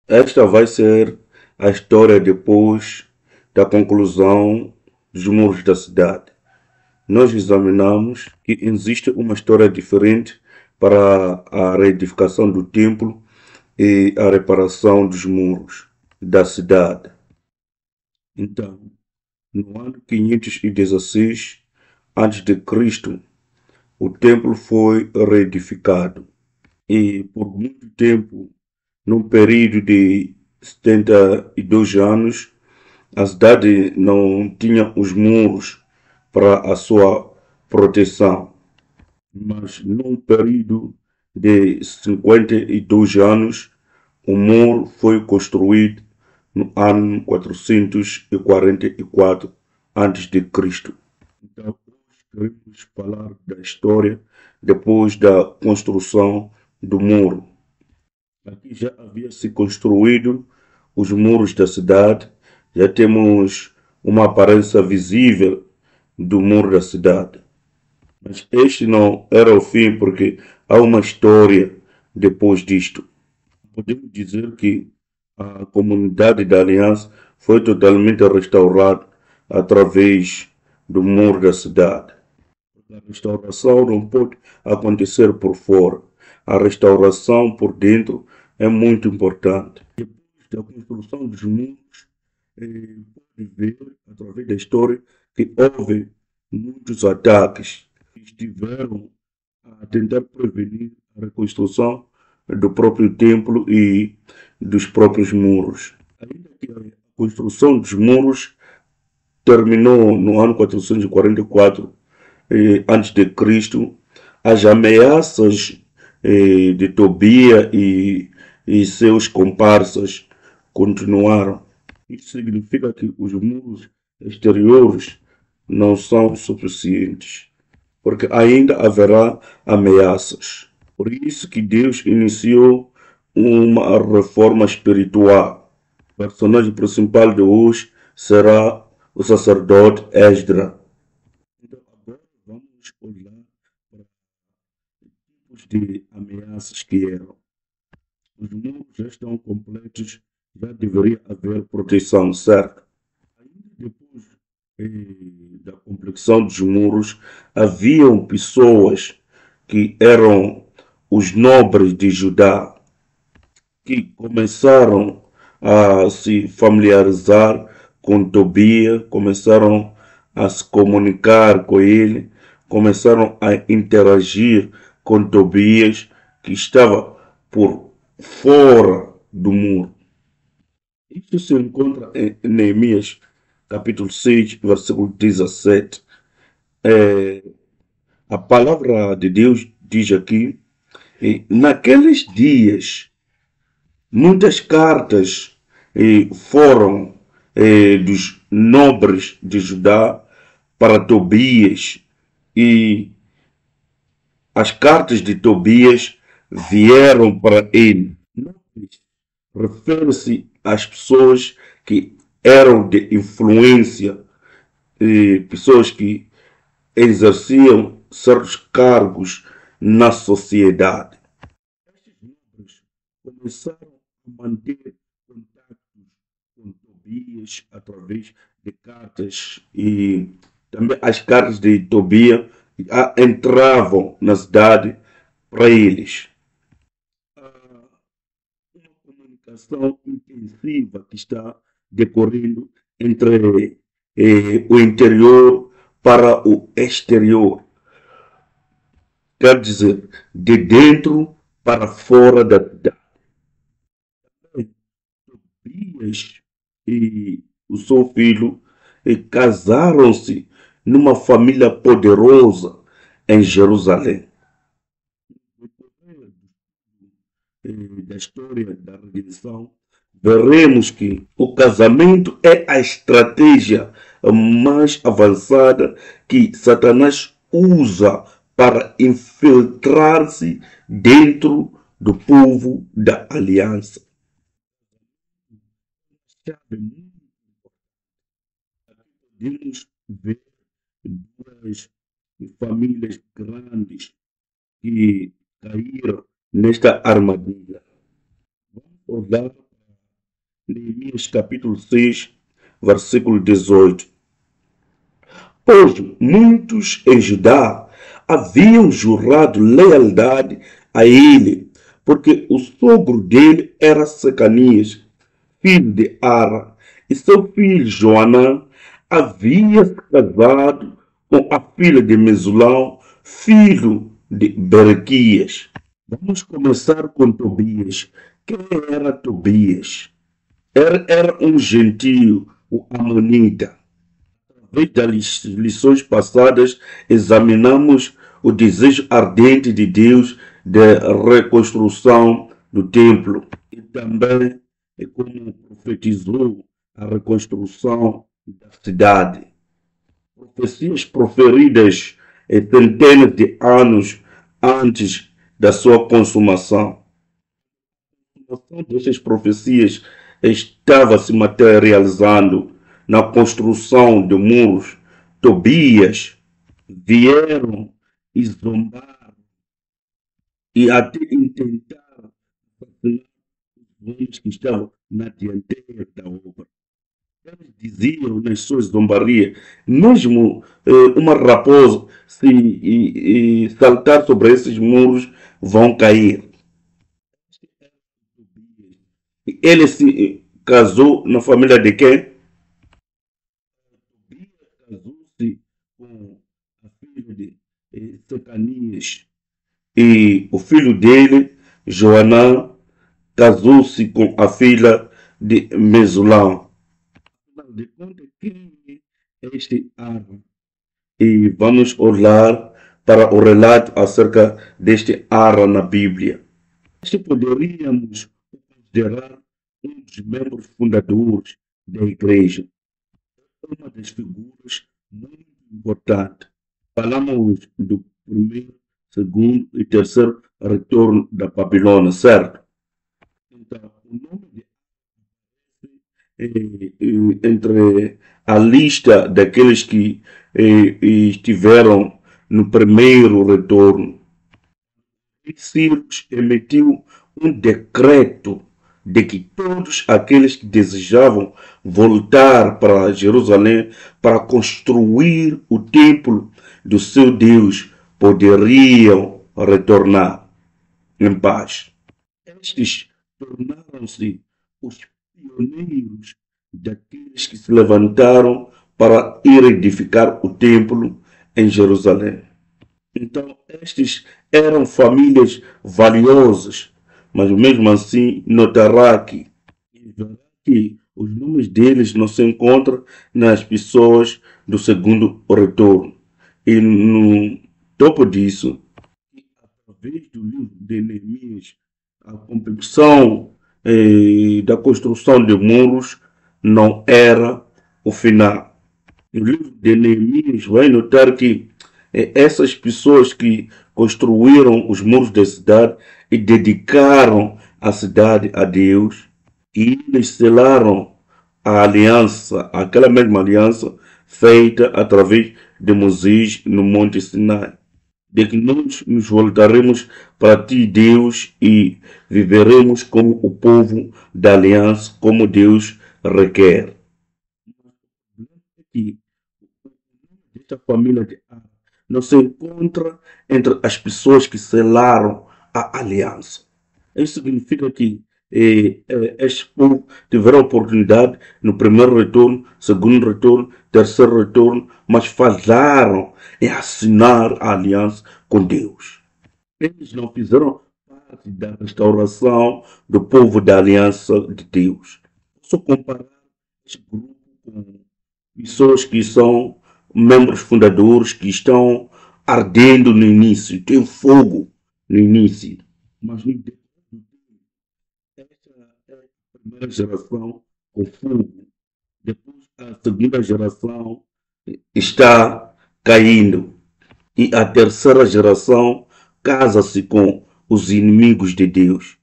Esta vai ser a história depois da conclusão dos muros da cidade. Nós examinamos que existe uma história diferente para a reedificação do templo e a reparação dos muros da cidade. Então, no ano 516 a.C., o templo foi reedificado e por muito tempo, num período de 72 anos, a cidade não tinha os muros para a sua proteção. Mas num período de 52 anos, o muro foi construído no ano 444 a.C. Então, hoje queremos falar da história depois da construção do muro. Aqui já havia se construído os muros da cidade, já temos uma aparência visível do muro da cidade. Mas este não era o fim, porque há uma história depois disto. Podemos dizer que a comunidade da Aliança foi totalmente restaurada através do muro da cidade. A restauração não pode acontecer por fora. A restauração por dentro é muito importante. Depois da construção dos muros, pode ver, através da história, que houve muitos ataques que estiveram a tentar prevenir a reconstrução do próprio templo e dos próprios muros. Ainda que a construção dos muros terminou no ano 444 antes de Cristo, as ameaças de Tobia e seus comparsas continuaram. Isso significa que os muros exteriores não são suficientes, porque ainda haverá ameaças. Por isso que Deus iniciou uma reforma espiritual. O personagem principal de hoje será o sacerdote Esdras. Então, agora vamos olhar para os tipos de ameaças que eram. Os muros já estão completos, já deveria haver proteção, certo? Ainda depois da complexão dos muros, haviam pessoas que eram os nobres de Judá, que começaram a se familiarizar com Tobia, começaram a se comunicar com ele, começaram a interagir com Tobias, que estava por fora do muro. Isso se encontra em Neemias, capítulo 6, versículo 17. A palavra de Deus diz aqui: e naqueles dias, muitas cartas foram dos nobres de Judá para Tobias, e as cartas de Tobias vieram para ele. Refere-se às pessoas que eram de influência, pessoas que exerciam certos cargos na sociedade. Estes nobres começaram a manter contatos com Tobias através de cartas, e também as cartas de Tobias entravam na cidade para eles. Há uma comunicação intensiva que está decorrendo entre o interior para o exterior. Quer dizer, de dentro para fora da cidade. Tobias e o seu filho casaram-se numa família poderosa em Jerusalém. Da história da redenção, veremos que o casamento é a estratégia mais avançada que Satanás usa para infiltrar-se dentro do povo da aliança. Podemos ver duas famílias grandes que caíram nesta armadilha. Vamos olhar Neemias capítulo 6, versículo 18. Pois muitos em Judá haviam jurado lealdade a ele, porque o sogro dele era Secanias, filho de Ara, e seu filho Joanã havia se casado com a filha de Mesulão, filho de Berequias. Vamos começar com Tobias. Quem era Tobias? Era um gentio, o Amonita. Através das lições passadas, examinamos o desejo ardente de Deus de reconstrução do templo e também como profetizou a reconstrução da cidade. Profecias proferidas centenas de anos antes da sua consumação. A consumação destas profecias estava se materializando na construção de muros. Tobias vieram e zombaram e até intentaram assassinar os homens que estavam na dianteira da obra. Eles diziam nas suas zombarias, mesmo uma raposa se saltar sobre esses muros vão cair. Ele se casou na família de quem? Casou-se com a filha de Secanias. E o filho dele, Joanã, casou-se com a filha de Mesulão. Afinal de contas, quem é este Ara? E vamos olhar para o relato acerca deste Ara na Bíblia. Este poderíamos considerar um dos membros fundadores da igreja, uma das figuras muito importantes. Falamos do primeiro, segundo e terceiro retorno da Babilônia, certo? Então, o nome de entre a lista daqueles que estiveram no primeiro retorno, Ciro emitiu um decreto de que todos aqueles que desejavam voltar para Jerusalém para construir o templo do seu Deus poderiam retornar em paz. Estes tornaram-se os pioneiros daqueles que se levantaram para ir edificar o templo em Jerusalém. Então, estes eram famílias valiosas, mas mesmo assim notará que os nomes deles não se encontram nas pessoas do segundo retorno. E no topo disso, através do livro de Neemias, a complexão da construção de muros não era o final. No livro de Neemias vai notar que essas pessoas que construíram os muros da cidade e dedicaram a cidade a Deus, e eles selaram a aliança, aquela mesma aliança feita através de Moisés no Monte Sinai, de que nós nos voltaremos para ti, Deus, e viveremos como o povo da aliança, como Deus requer. E esta família de Ara não se encontra entre as pessoas que selaram a aliança. Isso significa que este povo tiveram oportunidade no primeiro retorno, segundo retorno, terceiro retorno, mas falharam em assinar a aliança com Deus. Eles não fizeram parte da restauração do povo da aliança de Deus. Posso comparar este grupo com pessoas que são membros fundadores, que estão ardendo no início, tem fogo no início, mas no esta é a primeira geração com fogo. Depois a segunda geração está caindo. E a terceira geração casa-se com os inimigos de Deus.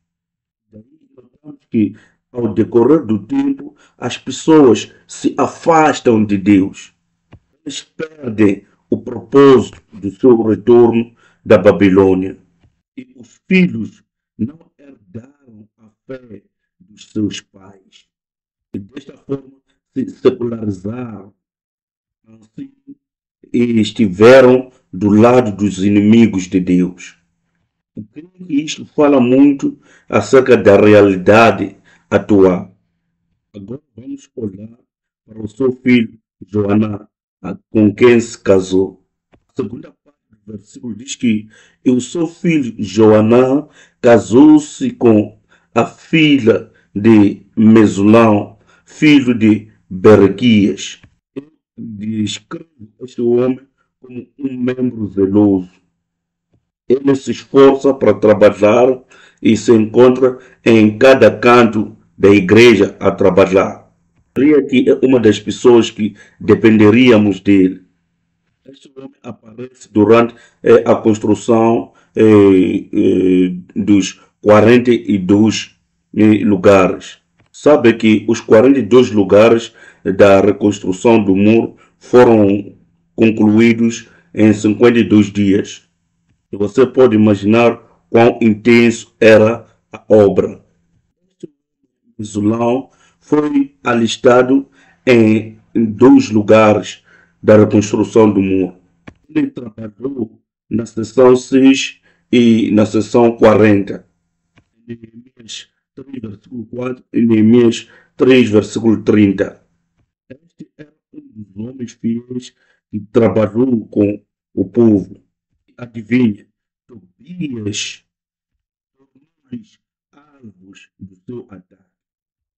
Daí notamos que, ao decorrer do tempo, as pessoas se afastam de Deus. Eles perdem o propósito do seu retorno da Babilônia. E os filhos não herdaram a fé dos seus pais. E desta forma se secularizaram, assim, e estiveram do lado dos inimigos de Deus. Eu creio que isto fala muito acerca da realidade atual. Agora vamos olhar para o seu filho Joaná, com quem se casou. A segunda parte do versículo diz que e o seu filho Joaná casou-se com a filha de Mesulão, filho de Berequias. Descreve este homem como um membro zeloso. Ele se esforça para trabalhar e se encontra em cada canto da igreja a trabalhar. Creio que é uma das pessoas que dependeríamos dele. Este homem aparece durante a construção dos 42 lugares. Sabe que os 42 lugares da reconstrução do muro foram concluídos em 52 dias. E você pode imaginar quão intenso era a obra. Zulão foi alistado em 2 lugares da reconstrução do muro. Ele trabalhou na seção 6 e na seção 40. Neemias 3, versículo 4 e Neemias 3, versículo 30. Este era um dos homens fiéis que trabalhou com o povo. Adivinha, Tobias tornou-lhes alvos do seu ataque.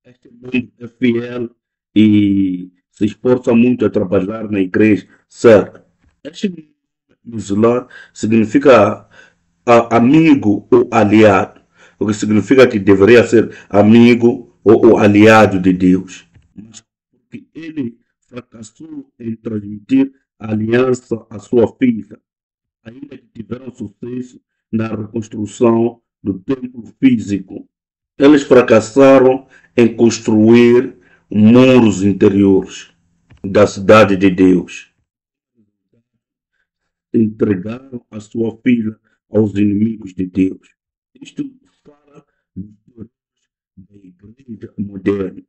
Este mundo é fiel e se esforça muito a trabalhar na igreja, certo? Este Mizular significa amigo ou aliado, o que significa que deveria ser amigo ou aliado de Deus. Mas porque ele fracassou em transmitir a aliança à sua filha, ainda que tiveram sucesso na reconstrução do templo físico. Eles fracassaram em construir muros interiores da cidade de Deus. Entregaram a sua filha aos inimigos de Deus. Isto fala da igreja moderna.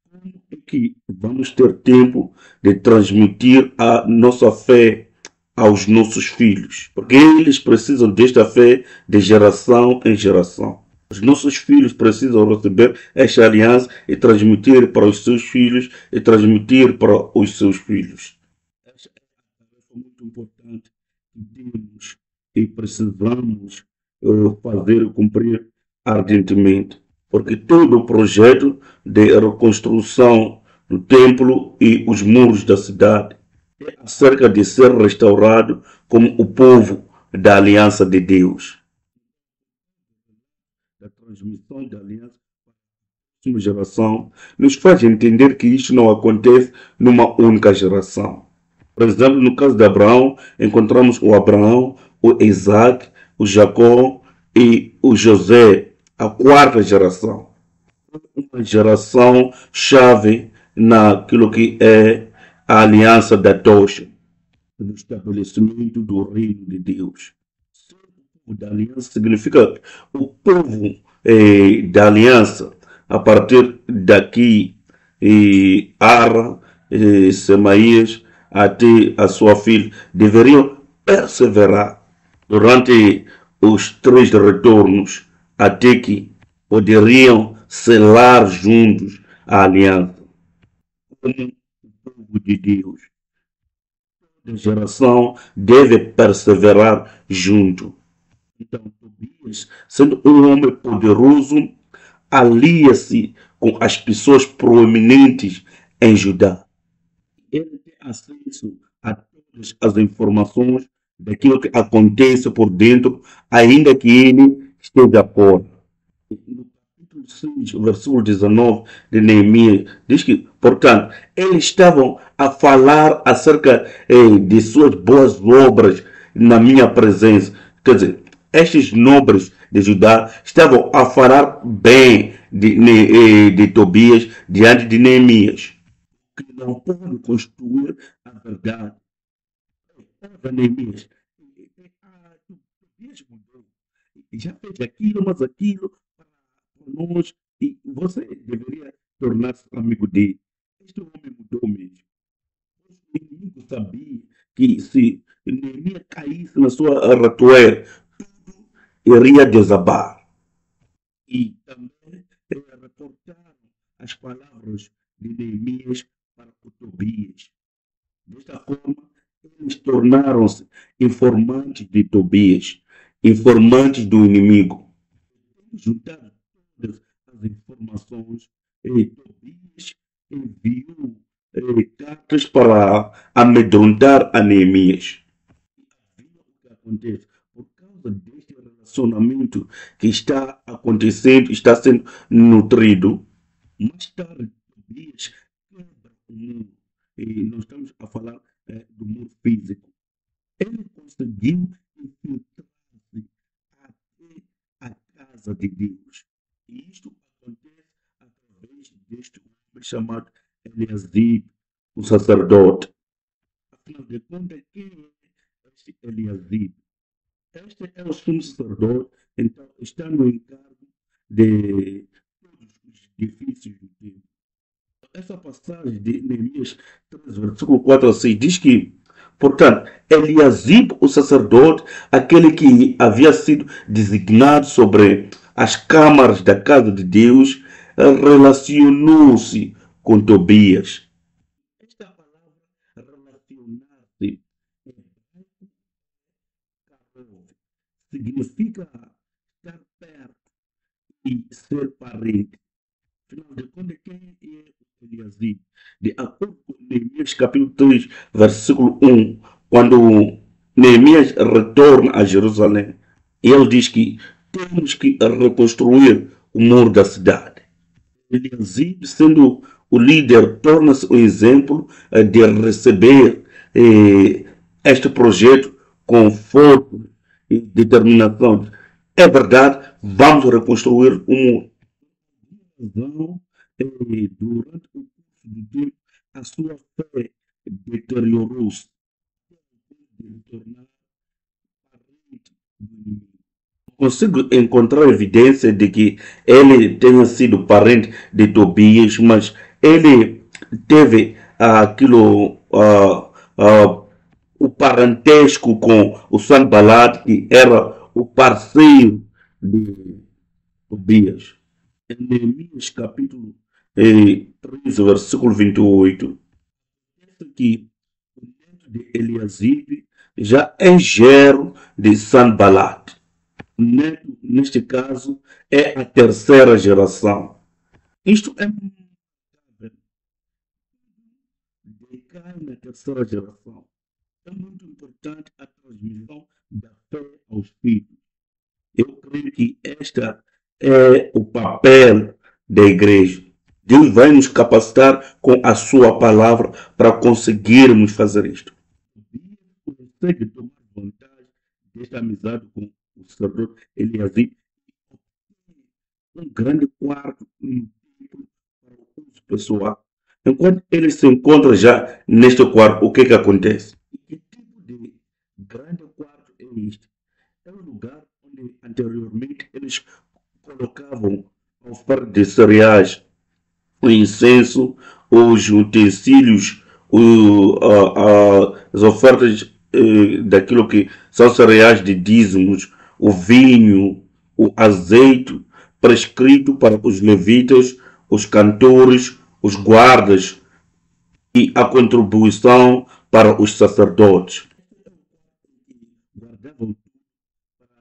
Como é que vamos ter tempo de transmitir a nossa fé aos nossos filhos? Porque eles precisam desta fé de geração em geração. Os nossos filhos precisam receber esta aliança e transmitir para os seus filhos e transmitir para os seus filhos. Esta é uma tarefa muito importante que temos e precisamos fazer e cumprir ardentemente. Porque todo o projeto de reconstrução do templo e os muros da cidade é acerca de ser restaurado como o povo da aliança de Deus. A transmissão da aliança para a próxima geração nos faz entender que isto não acontece numa única geração. Por exemplo, no caso de Abraão, encontramos o Abraão, o Isaac, o Jacó e o José, a quarta geração. Uma geração chave naquilo que é a aliança da tocha, do estabelecimento do reino de Deus. O povo da aliança significa o povo da aliança. A partir daqui, Ara, Semaías, até a sua filha, deveriam perseverar durante os 3 retornos, até que poderiam selar juntos a aliança. Como o povo de Deus, toda geração deve perseverar junto. Então, Tobias, sendo um homem poderoso, alia-se com as pessoas proeminentes em Judá. Ele tem acesso a todas as informações daquilo que acontece por dentro, ainda que ele esteja fora. No capítulo 6, versículo 19 de Neemias, diz que, portanto, eles estavam a falar acerca de suas boas obras na minha presença. Quer dizer, estes nobres de Judá estavam a falar bem de Tobias diante de Neemias, que não pode construir a verdade. Neemias, Tobias mudou, já fez aquilo, mas aquilo para nós, e você deveria tornar-se amigo dele. Este homem mudou mesmo. O inimigo sabia que se Neemias caísse na sua ratoeira, tudo iria desabar. E também reportaram as palavras de Neemias para o Tobias. Desta forma, eles tornaram-se informantes de Tobias, informantes do inimigo. Juntaram todas as informações, Tobias enviou cartas para amedrontar a Neemias. Viu o que acontece? Por causa deste relacionamento que está acontecendo, está sendo nutrido, mais tarde Tobias quebra o muro. E nós estamos a falar do muro físico. Ele conseguiu infiltrar-se até a casa de Deus. E isto acontece através deste homem chamado Eliasib, o sacerdote. Afinal de contas, quem é este Eliasib? Este é o sumo sacerdote, então está no encargo de todos os edifícios do templo. Essa passagem de Neemias 3, versículo 4 a 6, diz que, portanto, Eliasib, o sacerdote, aquele que havia sido designado sobre as câmaras da casa de Deus, relacionou-se com Tobias. Esta palavra relacionar-se significa estar perto e ser parente. Afinal de contas, quem é Eliasib? De acordo com Neemias capítulo 3, versículo 1, quando Neemias retorna a Jerusalém, ele diz que temos que reconstruir o muro da cidade. Eliasib, sendo o líder, torna-se um exemplo de receber este projeto com foco e determinação. É verdade, vamos reconstruir o muro. Durante o curso do tempo, a sua fé deteriorou-se. Consigo encontrar evidência de que ele tenha sido parente de Tobias, mas ele teve o parentesco com o Sanballat, que era o parceiro de Tobias. Em Neemias capítulo 13, versículo 28, diz que o neto de Eliasib já é genro de Sanballat. O neto, neste caso, é a terceira geração. Isto é decai na terceira geração. É muito importante a transmissão da fé aos filhos. Eu creio que esta é o papel da igreja. Deus vai nos capacitar com a sua palavra para conseguirmos fazer isto. Deus consegue tomar vantagem desta amizade com o sacerdote Eliasib, um grande quarto no templo para o uso pessoal. Enquanto ele se encontra já neste quarto, o que acontece? Que tipo de grande quarto é este? É um lugar onde anteriormente eles colocavam a oferta de cereais, o incenso, os utensílios, as ofertas daquilo que são cereais de dízimos, o vinho, o azeite, prescrito para os levitas, os cantores, os guardas e a contribuição para os sacerdotes. Guardavam para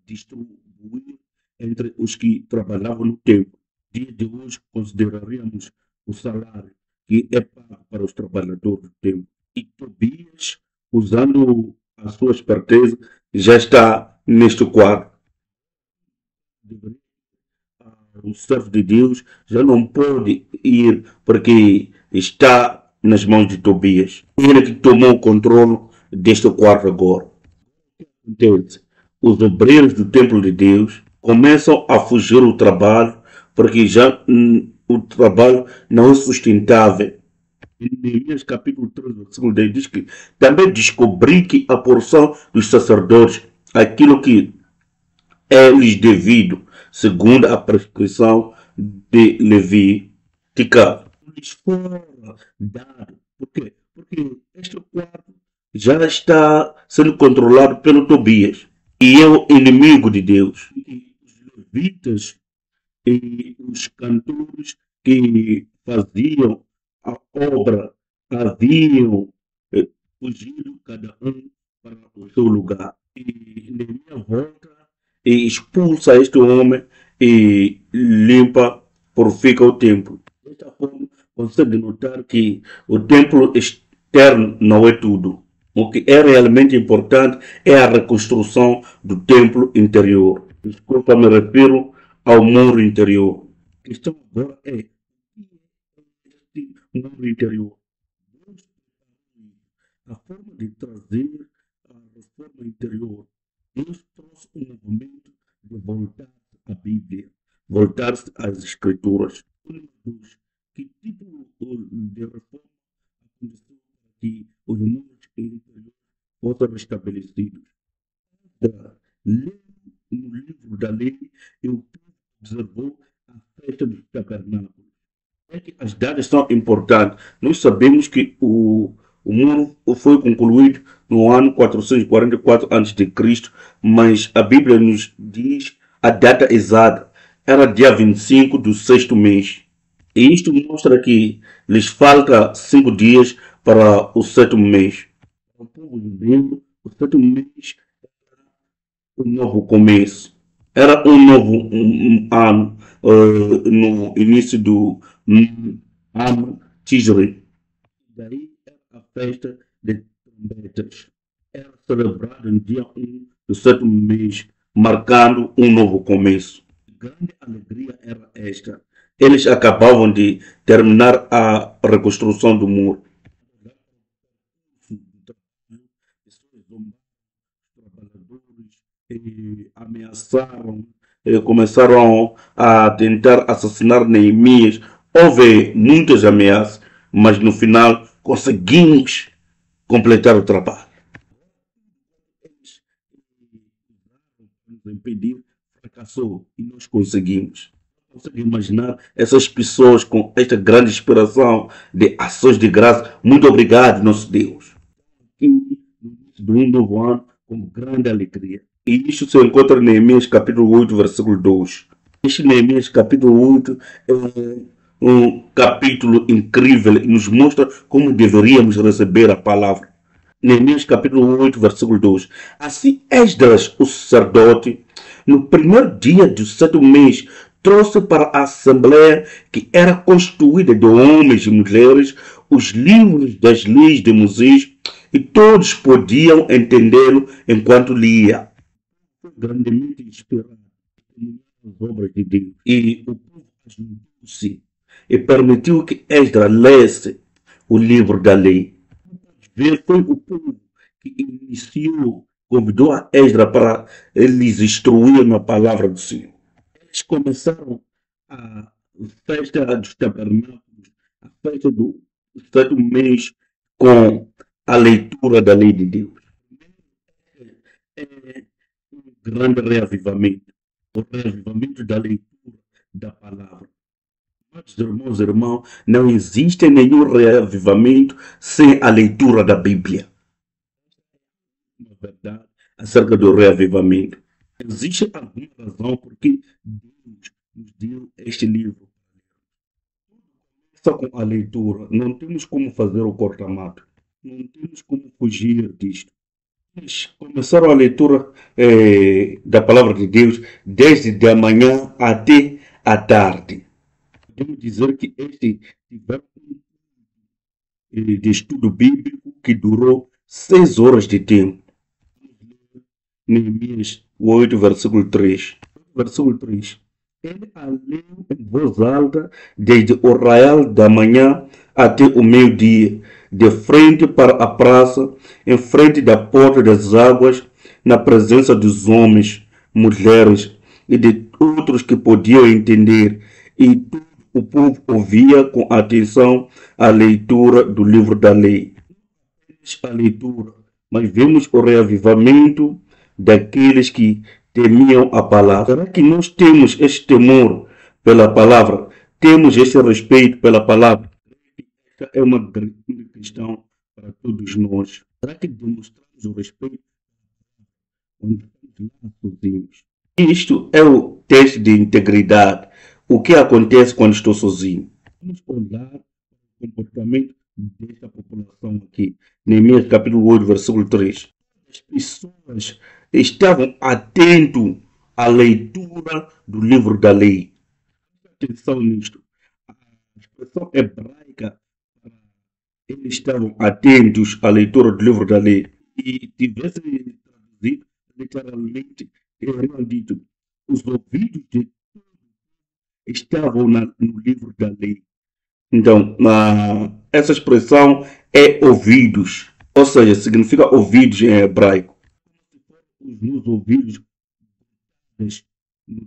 distribuir entre os que trabalhavam no templo. Dia de hoje consideraríamos o salário que é pago para os trabalhadores do templo. E Tobias, usando as suas pertences, já está neste quadro. O servo de Deus já não pode ir porque está nas mãos de Tobias. Ele que tomou o controle deste quarto agora. Entende? Os obreiros do templo de Deus começam a fugir do trabalho porque já o trabalho não é sustentável. Em Neemias capítulo 3, versículo 10 diz que também descobri que a porção dos sacerdotes, aquilo que é lhes devido, segundo a prescrição de Levi, ficar. Lhes fora dado. Por quê? Porque este quarto já está sendo controlado pelo Tobias. E é o inimigo de Deus. E os levitas e os cantores que faziam a obra haviam fugido cada um para o seu lugar. E Neemias volta e expulsa este homem e limpa, purifica o templo. Desta forma, consegue notar que o templo externo não é tudo. O que é realmente importante é a reconstrução do templo interior. Desculpa, me refiro ao muro interior. A questão agora é este muro interior. A forma de trazer a reforma interior. Deus trouxe um movimento de voltar-se à Bíblia, voltar-se às Escrituras. Que tipo de reforma aconteceu para que os muros interiores fossem restabelecidos? Lendo no livro da lei, o povo observou a festa dos tabernáculos. É que as datas são importantes. Nós sabemos que o muro foi concluído no ano 444 a.C., mas a Bíblia nos diz a data exata. Era dia 25 do sexto mês. E isto mostra que lhes falta 5 dias para o sétimo mês. O povo judeu, o sétimo mês era um novo começo. Era um novo ano no início do ano Tishrei. Daí era a festa de trombetas. Era celebrada no dia 1 do sétimo mês, marcando um novo começo. Grande alegria era esta. Eles acabavam de terminar a reconstrução do muro. Ameaçaram, começaram a tentar assassinar Neemias. Houve muitas ameaças, mas no final conseguimos completar o trabalho. Eles nos impedir, fracassou e nós conseguimos. Consegue imaginar essas pessoas com esta grande inspiração de ações de graça? Muito obrigado, nosso Deus. E no início de um novo ano, com grande alegria. E isso se encontra em Neemias capítulo 8, versículo 2. Este Neemias capítulo 8 é um capítulo incrível e nos mostra como deveríamos receber a palavra. Neemias capítulo 8, versículo 2. Assim Esdras, o sacerdote, no primeiro dia do sétimo mês, trouxe para a assembleia, que era constituída de homens e mulheres, os livros das leis de Moisés, e todos podiam entendê-lo enquanto lia. Foi grandemente inspirado nas obras de Deus. E o povo ajuntou-se e permitiu que Esdras lesse o livro da lei. Foi o povo que iniciou, convidou a Esdras para eles instruir na palavra do Senhor. Eles começaram a festa dos tabernáculos, a festa do sétimo mês, com a leitura da lei de Deus. É um grande reavivamento, o reavivamento da leitura da palavra. Mas, irmãos e irmãos, não existe nenhum reavivamento sem a leitura da Bíblia. Na verdade, acerca do reavivamento. Existe alguma razão porque Deus nos deu este livro. Só com a leitura, não temos como fazer o corta-mato. Não temos como fugir disto. Eles começaram a leitura da palavra de Deus desde a manhã até a tarde. Podemos dizer que este tiveram de estudo bíblico que durou 6 horas de tempo. Neemias 8, versículo 3. Versículo 3. Ele a leu em voz alta desde o raiar da manhã até o meio-dia, de frente para a praça, em frente da porta das águas, na presença dos homens, mulheres e de outros que podiam entender, e todo o povo ouvia com atenção a leitura do livro da lei. A leitura, mas vemos o reavivamento daqueles que temiam a palavra. Será que nós temos este temor pela palavra? temos este respeito pela palavra? Esta é uma grande questão para todos nós. Será que demonstramos o respeito quando estamos lá sozinhos? Isto é o teste de integridade. O que acontece quando estou sozinho? Vamos olhar para o comportamento desta população aqui. Neemias capítulo 8, versículo 3. As pessoas estavam atentas à leitura do livro da lei. Atenção nisto. A expressão hebraica, eles estavam atentos à leitura do livro da lei. E tivesse traduzido literalmente, teriam dito, os ouvidos de todos estavam no livro da lei. Então, essa expressão é ouvidos, ou seja, significa ouvidos em hebraico. Os meus ouvidos no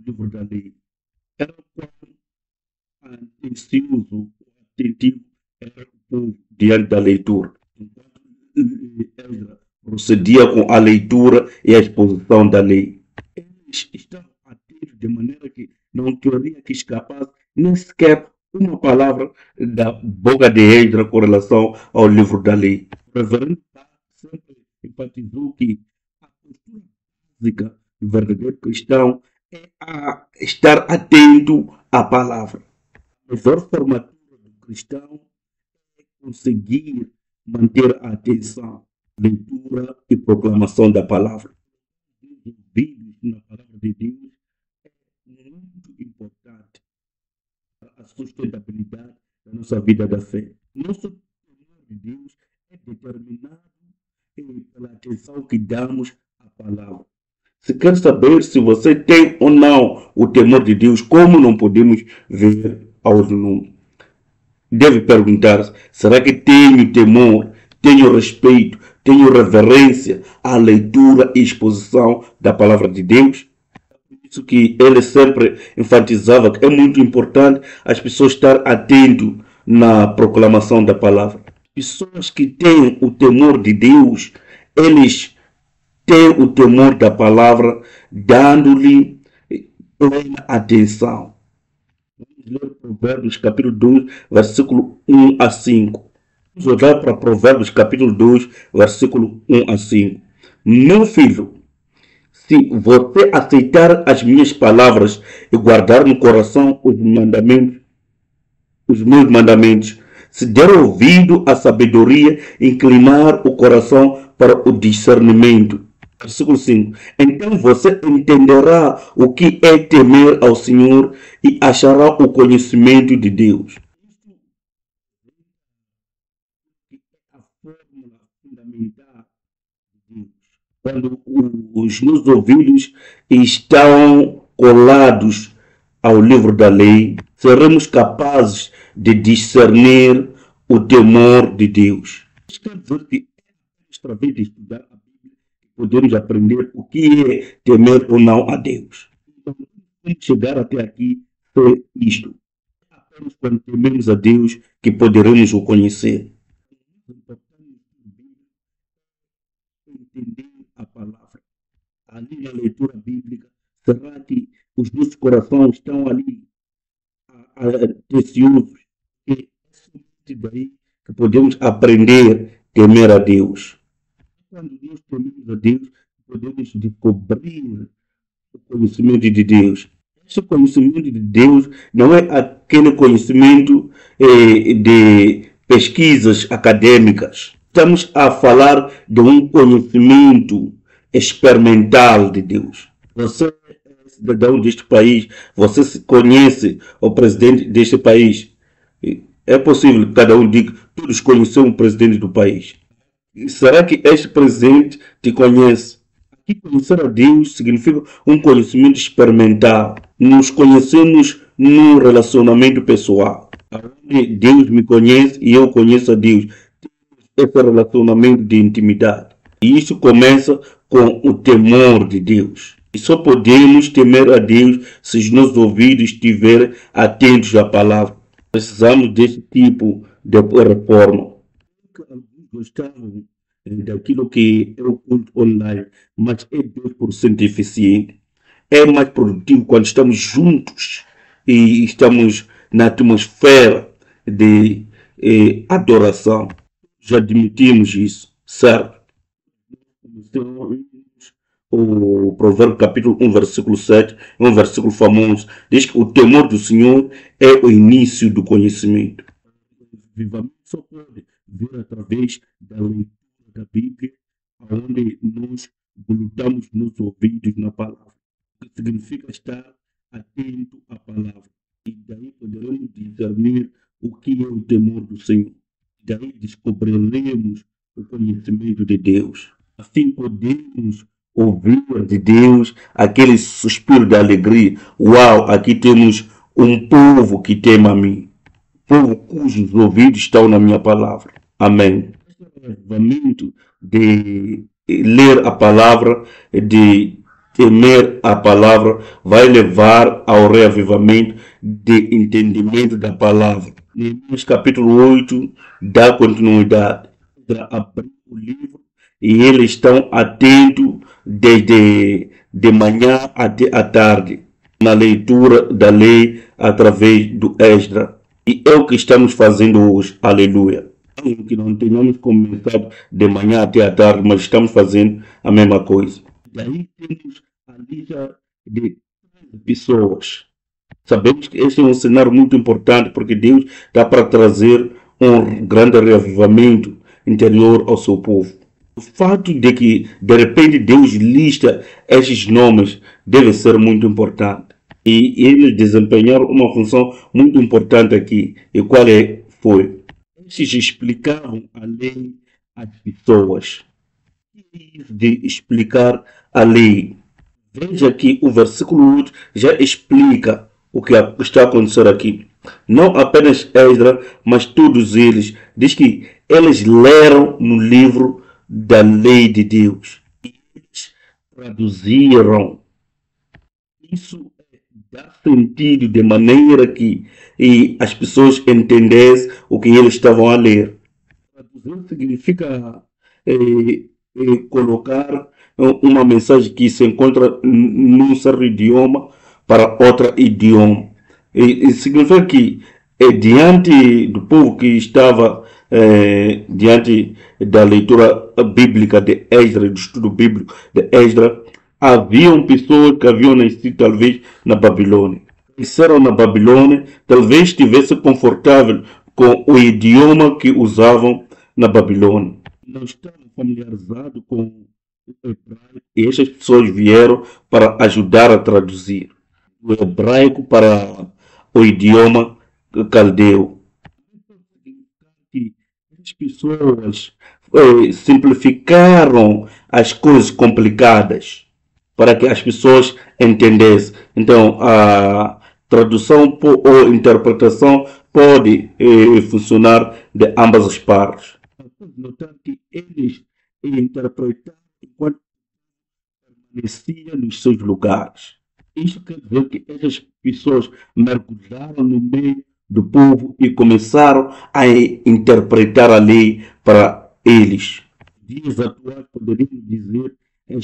livro da lei. Era quão atencioso, atentivo era o povo diante da leitura. Enquanto Esdras procedia com a leitura e a exposição da lei. Eles estavam atentos de maneira que não queria que escapasse nem sequer uma palavra da boca de Esdras com relação ao livro da lei. O reverendo sempre enfatizou que a postura básica do verdadeiro cristão é a estar atento à palavra. A melhor formatura do cristão é conseguir manter a atenção, leitura e proclamação da palavra. Os ouvidos na palavra de Deus é muito importante para a sustentabilidade da nossa vida da fé. Nosso temor de Deus é determinado pela atenção que damos à palavra. Se quer saber se você tem ou não o temor de Deus, como não podemos ver ao mundo? Deve perguntar-se, será que tenho temor, tenho respeito, tenho reverência à leitura e exposição da palavra de Deus? Por isso que ele sempre enfatizava que é muito importante as pessoas estar atentas na proclamação da palavra. Pessoas que têm o temor de Deus, eles têm o temor da palavra, dando-lhe plena atenção. Vamos ler Provérbios capítulo 2, versículo 1 a 5. Vamos olhar para Provérbios capítulo 2, versículo 1 a 5. Meu filho, se você aceitar as minhas palavras e guardar no coração os meus mandamentos, se der ouvido à sabedoria, inclinar o coração para o discernimento. Versículo 5. Então você entenderá o que é temer ao Senhor e achará o conhecimento de Deus. A fórmula fundamental de Deus. Quando os meus ouvidos estão colados ao livro da lei, seremos capazes de discernir o temor de Deus. Isso quer dizer que através de estudar a Bíblia podemos aprender o que é temer ou não a Deus. Então, como chegar até aqui foi isto. Apenas quando tememos a Deus que poderemos o conhecer. É importante entender a palavra. Ali na leitura bíblica, será que os nossos corações estão ali atenciosos? E é somente daí que podemos aprender a temer a Deus. Quando nós tememos a Deus, podemos descobrir o conhecimento de Deus. Esse conhecimento de Deus não é aquele conhecimento de pesquisas acadêmicas. Estamos a falar de um conhecimento experimental de Deus. Você é cidadão deste país, você conhece o presidente deste país. É possível que cada um diga, todos conhecem o presidente do país. Será que este presidente te conhece? Aqui conhecer a Deus significa um conhecimento experimental. Nos conhecemos num relacionamento pessoal, onde Deus me conhece e eu conheço a Deus. Temos esse relacionamento de intimidade. E isso começa com o temor de Deus. E só podemos temer a Deus se os nossos ouvidos estiverem atentos à palavra. Precisamos desse tipo de reforma. Gostavam daquilo que é o culto online, mas é 2% eficiente. É mais produtivo quando estamos juntos e estamos na atmosfera de adoração. Já admitimos isso, certo? O Provérbio capítulo 1, versículo 7, é um versículo famoso, diz que o temor do Senhor é o início do conhecimento. Vivamente só pode vir através da leitura da Bíblia, onde nós voltamos nos ouvidos na palavra, que significa estar atento à palavra. E daí poderemos discernir o que é o temor do Senhor. Daí descobriremos o conhecimento de Deus. Assim podemos ouvir de Deus aquele suspiro de alegria. Uau, aqui temos um povo que teme a mim. Povo cujos ouvidos estão na minha palavra. Amém. O de ler a palavra, de temer a palavra, vai levar ao reavivamento de entendimento da palavra. Neemias capítulo 8 dá continuidade. Abrir o livro e eles estão atentos desde de manhã até a tarde na leitura da lei através do Esdra. E é o que estamos fazendo hoje. Aleluia. Que não tenhamos começado de manhã até a tarde, mas estamos fazendo a mesma coisa. Daí temos a lista de pessoas. Sabemos que este é um cenário muito importante porque Deus está para trazer um grande reavivamento interior ao seu povo. O fato de que de repente Deus lista estes nomes deve ser muito importante. E eles desempenharam uma função muito importante aqui. E qual foi? Eles explicavam a lei às pessoas. De explicar a lei. Veja que o versículo 8 já explica o que está a acontecer aqui. Não apenas Esdra, mas todos eles. Diz que eles leram no livro da lei de Deus. E eles traduziram. Isso dá sentido de maneira que as pessoas entendessem o que eles estavam a ler. Traduzir significa colocar uma mensagem que se encontra num certo idioma para outro idioma. E significa que diante do povo que estava diante da leitura bíblica de Esdra, do estudo bíblico de Esdra, haviam pessoas que haviam nascido talvez na Babilônia. Nasceram na Babilônia, talvez estivessem confortáveis com o idioma que usavam na Babilônia. Não estavam familiarizados com o hebraico e essas pessoas vieram para ajudar a traduzir o hebraico para o idioma caldeu. As pessoas simplificaram as coisas complicadas para que as pessoas entendessem. Então, a tradução ou interpretação pode funcionar de ambas as partes. Notar que eles interpretaram enquanto permaneciam nos seus lugares. Isso quer dizer que essas pessoas mergulharam no meio do povo e começaram a interpretar a lei para eles. Dias atuais poderíamos dizer é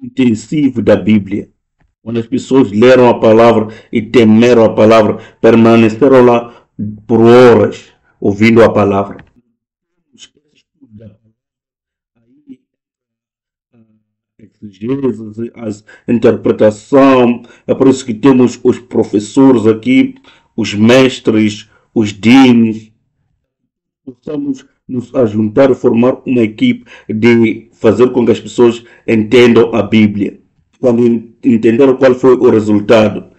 intensivo da Bíblia. Quando as pessoas leram a palavra e temeram a palavra, permaneceram lá por horas ouvindo a palavra. A interpretação, é por isso que temos os professores aqui, os mestres, os deans. Possamos nos ajuntar e formar uma equipe de fazer com que as pessoas entendam a Bíblia. Quando entenderam qual foi o resultado,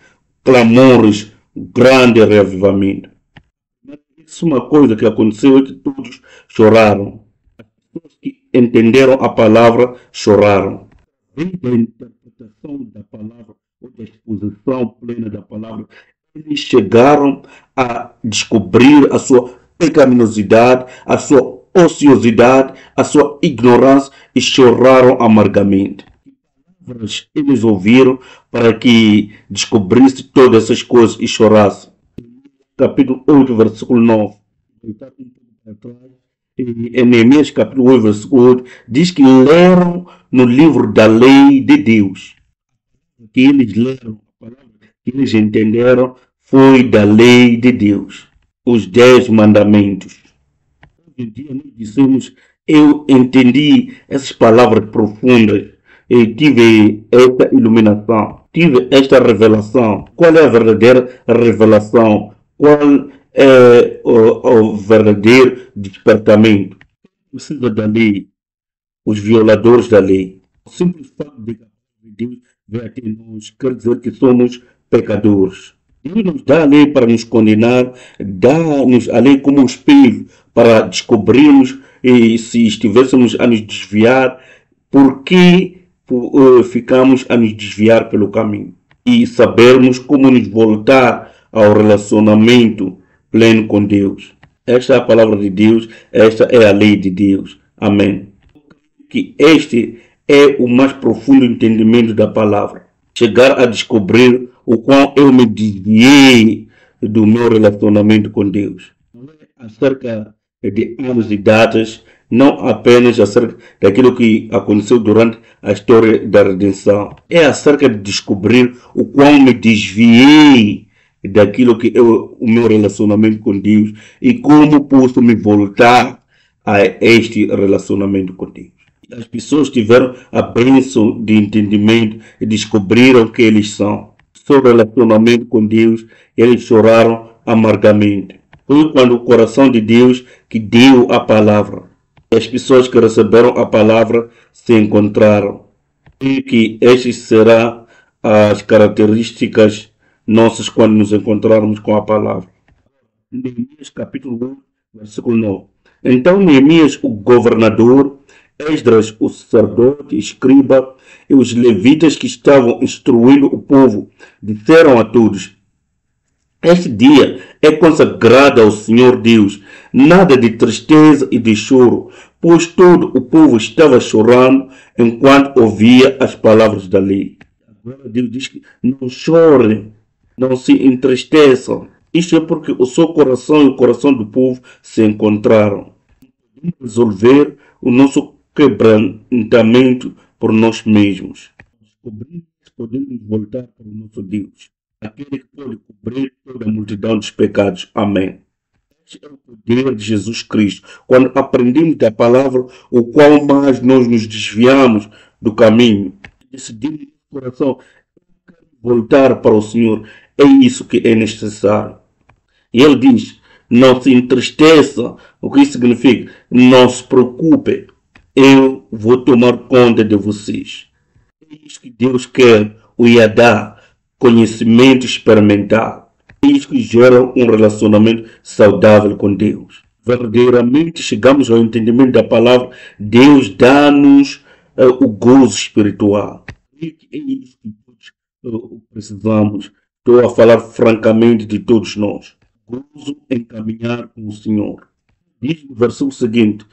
clamores, grande reavivamento. Isso é uma coisa que aconteceu e que todos choraram. As pessoas que entenderam a palavra choraram. Da interpretação da palavra ou da exposição plena da palavra, eles chegaram a descobrir a sua pecaminosidade, a sua ociosidade, a sua ignorância e choraram amargamente. Eles ouviram para que descobrisse todas essas coisas e chorassem. Capítulo 8, versículo 9. Em Neemias capítulo 8, versículo 8, diz que leram no livro da lei de Deus. Que eles leram, a palavra que eles entenderam foi da lei de Deus, os 10 mandamentos. Hoje em dia nós dizemos, eu entendi essas palavras profundas, e tive esta iluminação, tive esta revelação. Qual é a verdadeira revelação? Qual é o verdadeiro despertamento? Precisa da lei, os violadores da lei. O simples fato de que a palavra de Deus veio até nós quer dizer que somos pecadores. Deus nos dá a lei para nos condenar, dá-nos a lei como um espelho para descobrirmos e se estivéssemos a nos desviar, por que ficamos a nos desviar pelo caminho. E sabermos como nos voltar ao relacionamento pleno com Deus. Esta é a palavra de Deus, esta é a lei de Deus. Amém. Que este é o mais profundo entendimento da palavra. Chegar a descobrir o qual eu me desviei do meu relacionamento com Deus. Não é acerca de anos e datas, não apenas acerca daquilo que aconteceu durante a história da redenção. É acerca de descobrir o qual me desviei daquilo que é o meu relacionamento com Deus e como posso me voltar a este relacionamento com Deus. As pessoas tiveram a bênção de entendimento e descobriram que eles são. Seu relacionamento com Deus, eles choraram amargamente. Foi quando o coração de Deus que deu a palavra. As pessoas que receberam a palavra se encontraram. E que estas serão as características nossas quando nos encontrarmos com a palavra. Neemias capítulo 1, versículo 9. Então Neemias, o governador, Esdras, o sacerdote, escriba, e os levitas que estavam instruindo o povo, disseram a todos: este dia é consagrado ao Senhor Deus, nada de tristeza e de choro, pois todo o povo estava chorando enquanto ouvia as palavras da lei. Agora Deus diz que não chorem, não se entristeçam. Isto é porque o seu coração e o coração do povo se encontraram. Podemos resolver o nosso quebrantamento por nós mesmos. Descobrimos que podemos voltar para o nosso Deus, aquele que pode cobrir toda a multidão dos pecados. Amém. Este é o poder de Jesus Cristo. Quando aprendemos da palavra, o qual mais nós nos desviamos do caminho, decidimos no coração voltar para o Senhor. É isso que é necessário. E ele diz: não se entristeça. O que isso significa? Não se preocupe. Eu vou tomar conta de vocês. É isso que Deus quer, o Yadá, conhecimento experimental. É isso que gera um relacionamento saudável com Deus. Verdadeiramente chegamos ao entendimento da palavra, Deus dá-nos o gozo espiritual. É isso que todos precisamos. Estou a falar francamente de todos nós. Gozo em caminhar com o Senhor. Diz no versículo seguinte: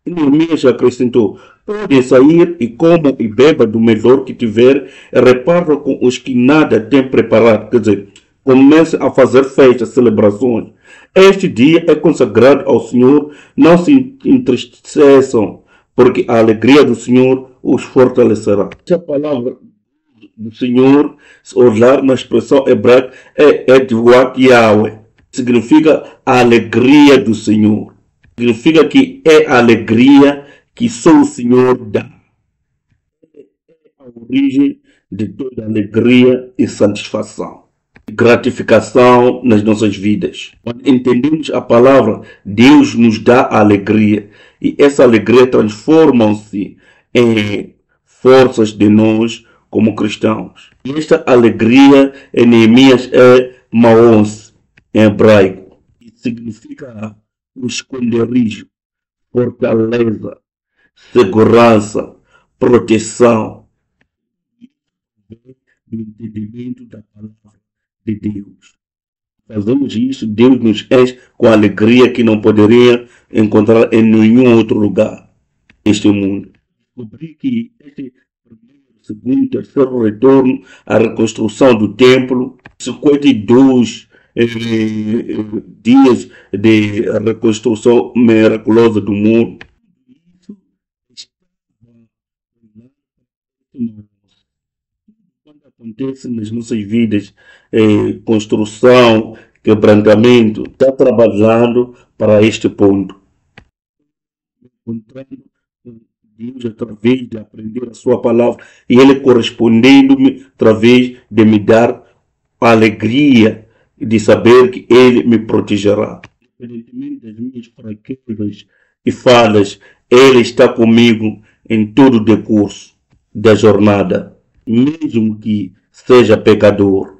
Neemias acrescentou: podem sair e comam e bebam do melhor que tiver, e repartam com os que nada têm preparado. Quer dizer, comecem a fazer festas, celebrações. Este dia é consagrado ao Senhor, não se entristeçam, porque a alegria do Senhor os fortalecerá. Essa palavra do Senhor, se olhar na expressão hebraica, é Edwat Yahweh. Significa a alegria do Senhor. Significa que é a alegria que só o Senhor dá. É a origem de toda alegria e satisfação. Gratificação nas nossas vidas. Quando entendemos a palavra, Deus nos dá a alegria. E essa alegria transforma-se em forças de nós como cristãos. E esta alegria em Neemias é Maons, em hebraico. Que significa um esconderijo, fortaleza, segurança, proteção. Do entendimento da palavra de Deus. Fazemos isso, Deus nos enche com alegria que não poderia encontrar em nenhum outro lugar neste mundo. Descobri que este primeiro, segundo, terceiro retorno, a reconstrução do templo, 52 dias de reconstrução miraculosa do muro. Isso estava quando acontece nas nossas vidas, construção, quebrantamento, está trabalhando para este ponto. Encontrando Deus através de aprender a sua palavra e Ele correspondendo-me através de me dar a alegria de saber que Ele me protegerá. Independentemente das minhas fraquezas e falhas, Ele está comigo em todo o decurso da jornada, mesmo que seja pecador.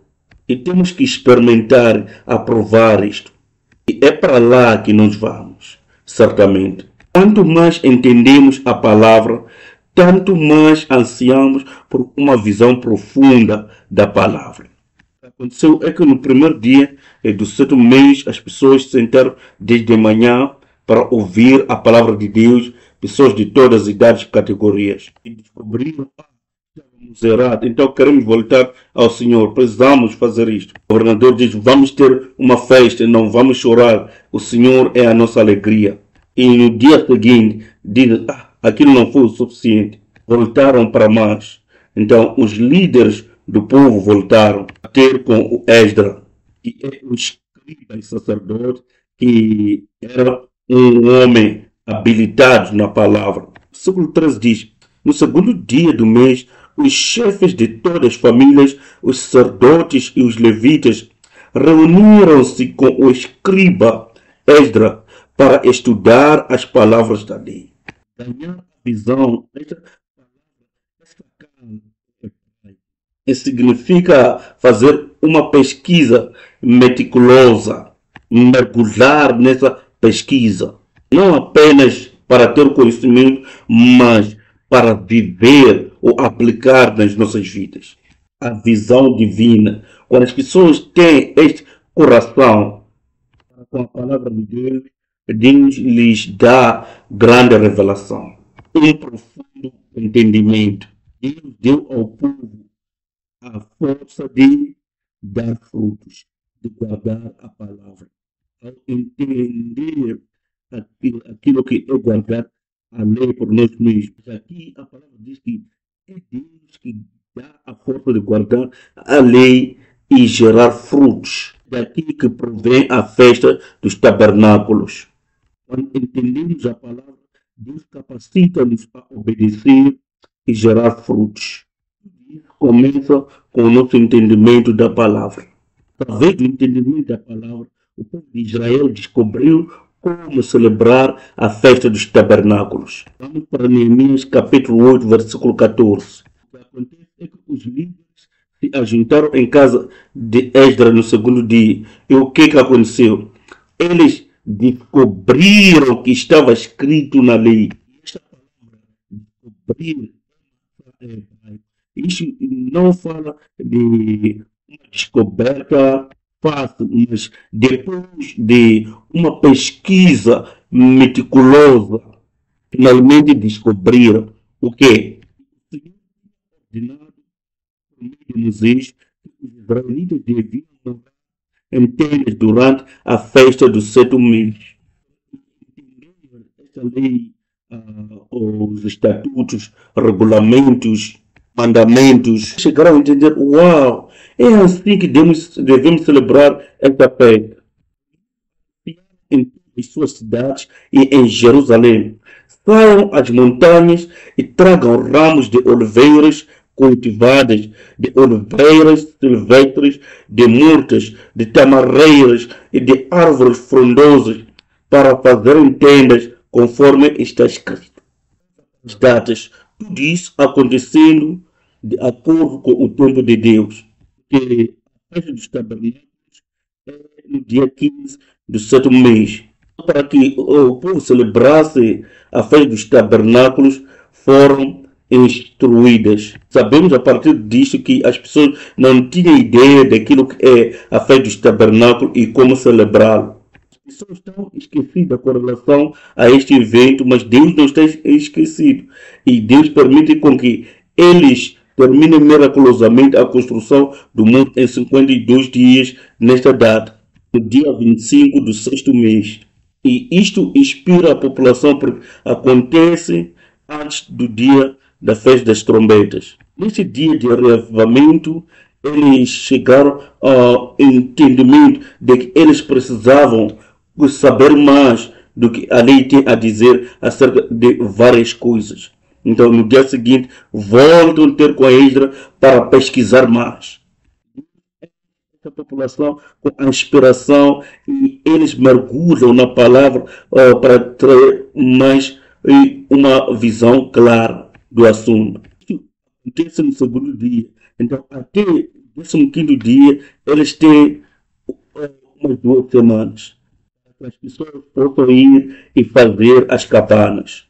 E temos que experimentar, aprovar isto. E é para lá que nós vamos, certamente. Quanto mais entendemos a palavra, tanto mais ansiamos por uma visão profunda da palavra. O que aconteceu é que no primeiro dia do 7º mês, as pessoas se sentaram desde manhã para ouvir a palavra de Deus, pessoas de todas as idades e categorias. E descobriram que estávamos errados, então queremos voltar ao Senhor, precisamos fazer isto. O governador diz, vamos ter uma festa, não vamos chorar, o Senhor é a nossa alegria. E no dia seguinte, dizem, aquilo não foi o suficiente. Voltaram para mais. Então, os líderes do povo voltaram a ter com o Esdra, que é o escriba e sacerdote, que era um homem habilitado na palavra. O versículo 13 diz, no 2º dia do mês, os chefes de todas as famílias, os sacerdotes e os levitas, reuniram-se com o escriba Esdra, para estudar as palavras da lei. Ganhar a visão, significa fazer uma pesquisa meticulosa, mergulhar nessa pesquisa, não apenas para ter conhecimento, mas para viver ou aplicar nas nossas vidas. A visão divina, quando as pessoas têm este coração com a palavra de Deus lhes dá grande revelação, um profundo entendimento. Deus deu ao povo a força de dar frutos, de guardar a palavra. Ao entender aquilo que é guardar a lei por nós mesmos. Aqui a palavra diz que é Deus que dá a força de guardar a lei e gerar frutos. Daqui que provém a festa dos tabernáculos. Quando entendemos a palavra, Deus capacita-nos a obedecer e gerar frutos. Isso começa com o nosso entendimento da palavra. Através do entendimento da palavra, o povo de Israel descobriu como celebrar a festa dos tabernáculos. Vamos para Neemias capítulo 8, versículo 14. O que acontece é que os líderes se ajuntaram em casa de Esdra no 2º dia. E o que aconteceu? Eles descobriram que estava escrito na lei. Esta palavra, descobrir, isso não fala de uma descoberta fácil, mas depois de uma pesquisa meticulosa, finalmente descobriram o quê? O Senhor ordenado por meio de Moisés que os israelitas deviam morar em tendas durante a festa do 7º mês. Esta lei, os estatutos, regulamentos, mandamentos, chegaram a entender, uau, é assim que devemos celebrar esta festa. Em suas cidades e em Jerusalém, saiam às montanhas e tragam ramos de oliveiras cultivadas, de oliveiras silvestres, de murtas, de tamareiras e de árvores frondosas, para fazerem tendas conforme está escrito. As datas, tudo isso acontecendo de acordo com o tempo de Deus. Que a festa dos tabernáculos é no dia 15 do 7º mês. Para que o povo celebrasse a festa dos tabernáculos, foram instruídas. Sabemos a partir disso que as pessoas não tinham ideia daquilo que é a festa dos tabernáculos e como celebrá-lo. As pessoas estão esquecidas com relação a este evento, mas Deus não está esquecido. E Deus permite com que eles terminem miraculosamente a construção do mundo em 52 dias nesta data, no dia 25 do 6º mês. E isto inspira a população porque acontece antes do dia da festa das trombetas. Neste dia de reavivamento, eles chegaram ao entendimento de que eles precisavam saber mais do que a lei tem a dizer acerca de várias coisas. Então, no dia seguinte, voltam a ter com a Esdra para pesquisar mais. A população com a inspiração e eles mergulham na palavra para ter mais uma visão clara do assunto. Isso acontece no segundo dia. Então, até o 15º dia, eles têm umas 2 semanas para as pessoas possam ir e fazer as cabanas.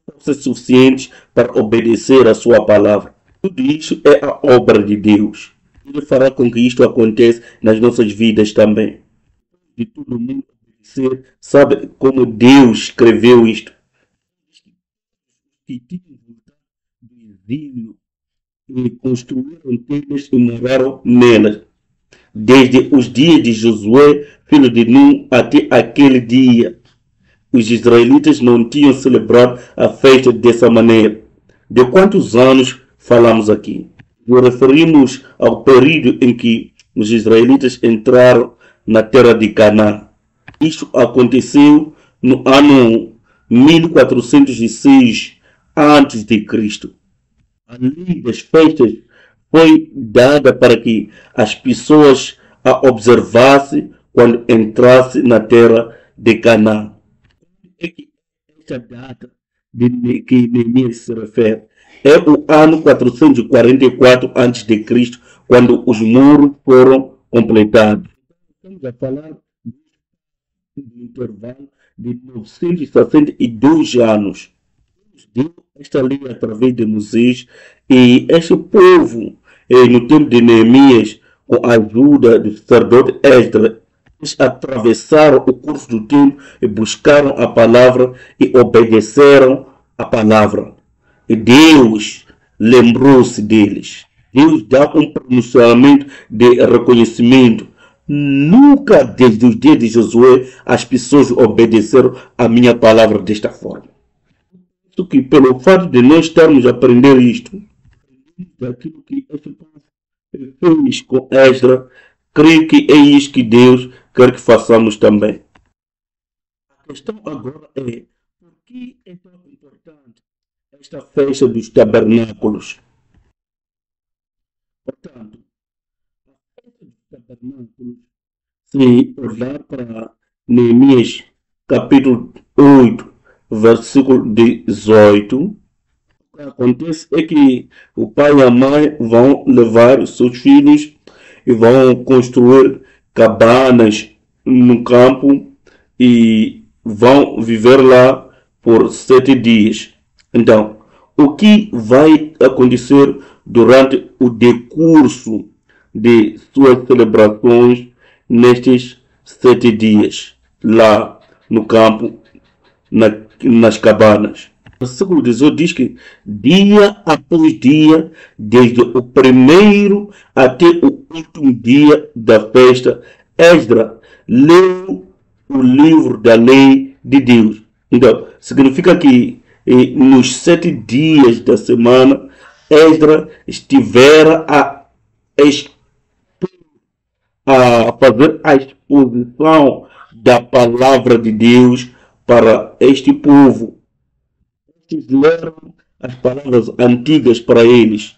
Forças suficientes para obedecer a sua palavra. Tudo isso é a obra de Deus. Ele fará com que isto aconteça nas nossas vidas também. De todo mundo obedecer, sabe como Deus escreveu isto? Que tinham voltado do exílio e construíram tendas e moraram nelas. Desde os dias de Josué, filho de Nun, até aquele dia, os israelitas não tinham celebrado a festa dessa maneira. De quantos anos falamos aqui? Nos referimos ao período em que os israelitas entraram na terra de Canaã. Isto aconteceu no ano 1406 a.C. A lei das festas foi dada para que as pessoas a observassem quando entrassem na terra de Canaã. É que esta data de que Neemias se refere é o ano 444 a.C., quando os muros foram completados. Estamos a falar do intervalo de 962 anos. Deus deu esta lei através de Moisés e este povo, no tempo de Neemias, com a ajuda do sacerdote Esdras, eles atravessaram o curso do tempo e buscaram a palavra e obedeceram a palavra. E Deus lembrou-se deles. Deus dá um pronunciamento de reconhecimento. Nunca desde os dias de Josué as pessoas obedeceram a minha palavra desta forma. Isso que pelo fato de nós estarmos a aprender isto, daquilo que este povo fez com Esdras, creio que é isso que Deus quer que façamos também. A questão agora é, por que é tão importante esta festa dos tabernáculos? Portanto, a festa dos tabernáculos, se olhar para Neemias capítulo 8, versículo 18, o que acontece é que o pai e a mãe vão levar os seus filhos e vão construir cabanas no campo e vão viver lá por 7 dias. Então, o que vai acontecer durante o decurso de suas celebrações nestes 7 dias lá no campo, nas cabanas? O versículo 18 diz que dia após dia, desde o primeiro até o último dia da festa, Esdras leu o livro da lei de Deus. Então, significa que nos 7 dias da semana, Esdras estivera a fazer a exposição da palavra de Deus para este povo. Eles leram as palavras antigas para eles.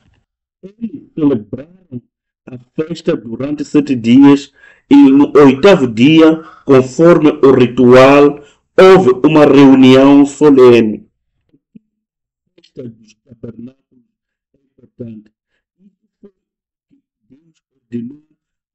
Eles celebraram a festa durante 7 dias e no 8º dia, conforme o ritual, houve uma reunião solene. A festa dos tabernáculos é importante. Deus ordenou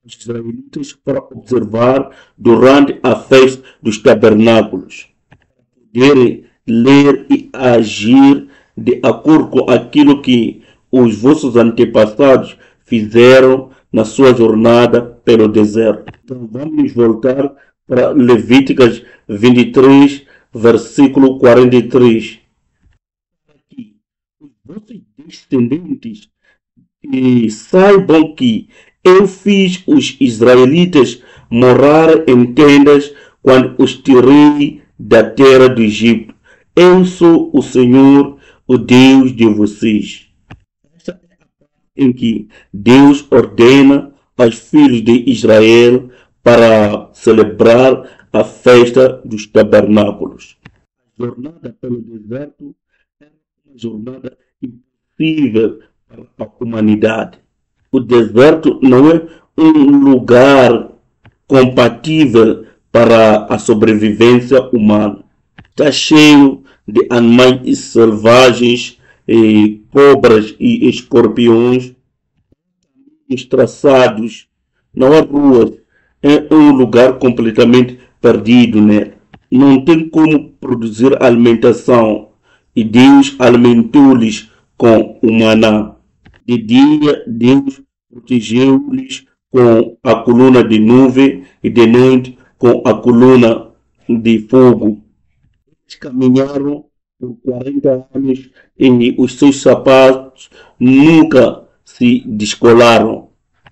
os israelitas para observar durante a festa dos tabernáculos, para poderem ler e agir de acordo com aquilo que os vossos antepassados fizeram na sua jornada pelo deserto. Então vamos voltar para Levíticos 23, versículo 43. Aqui, os vossos descendentes saibam que eu fiz os israelitas morar em tendas quando os tirei da terra do Egito. Eu sou o Senhor, o Deus de vocês. Esta é a em que Deus ordena aos filhos de Israel para celebrar a festa dos tabernáculos. A jornada pelo deserto é uma jornada impossível para a humanidade. O deserto não é um lugar compatível para a sobrevivência humana. Está cheio de animais selvagens, cobras e escorpiões traçados. Não há ruas. É um lugar completamente perdido, né? Não tem como produzir alimentação. E Deus alimentou-lhes com o maná. De dia, Deus protegeu-lhes com a coluna de nuvem e de noite com a coluna de fogo. Eles caminharam por 40 anos e os seus sapatos nunca se descolaram,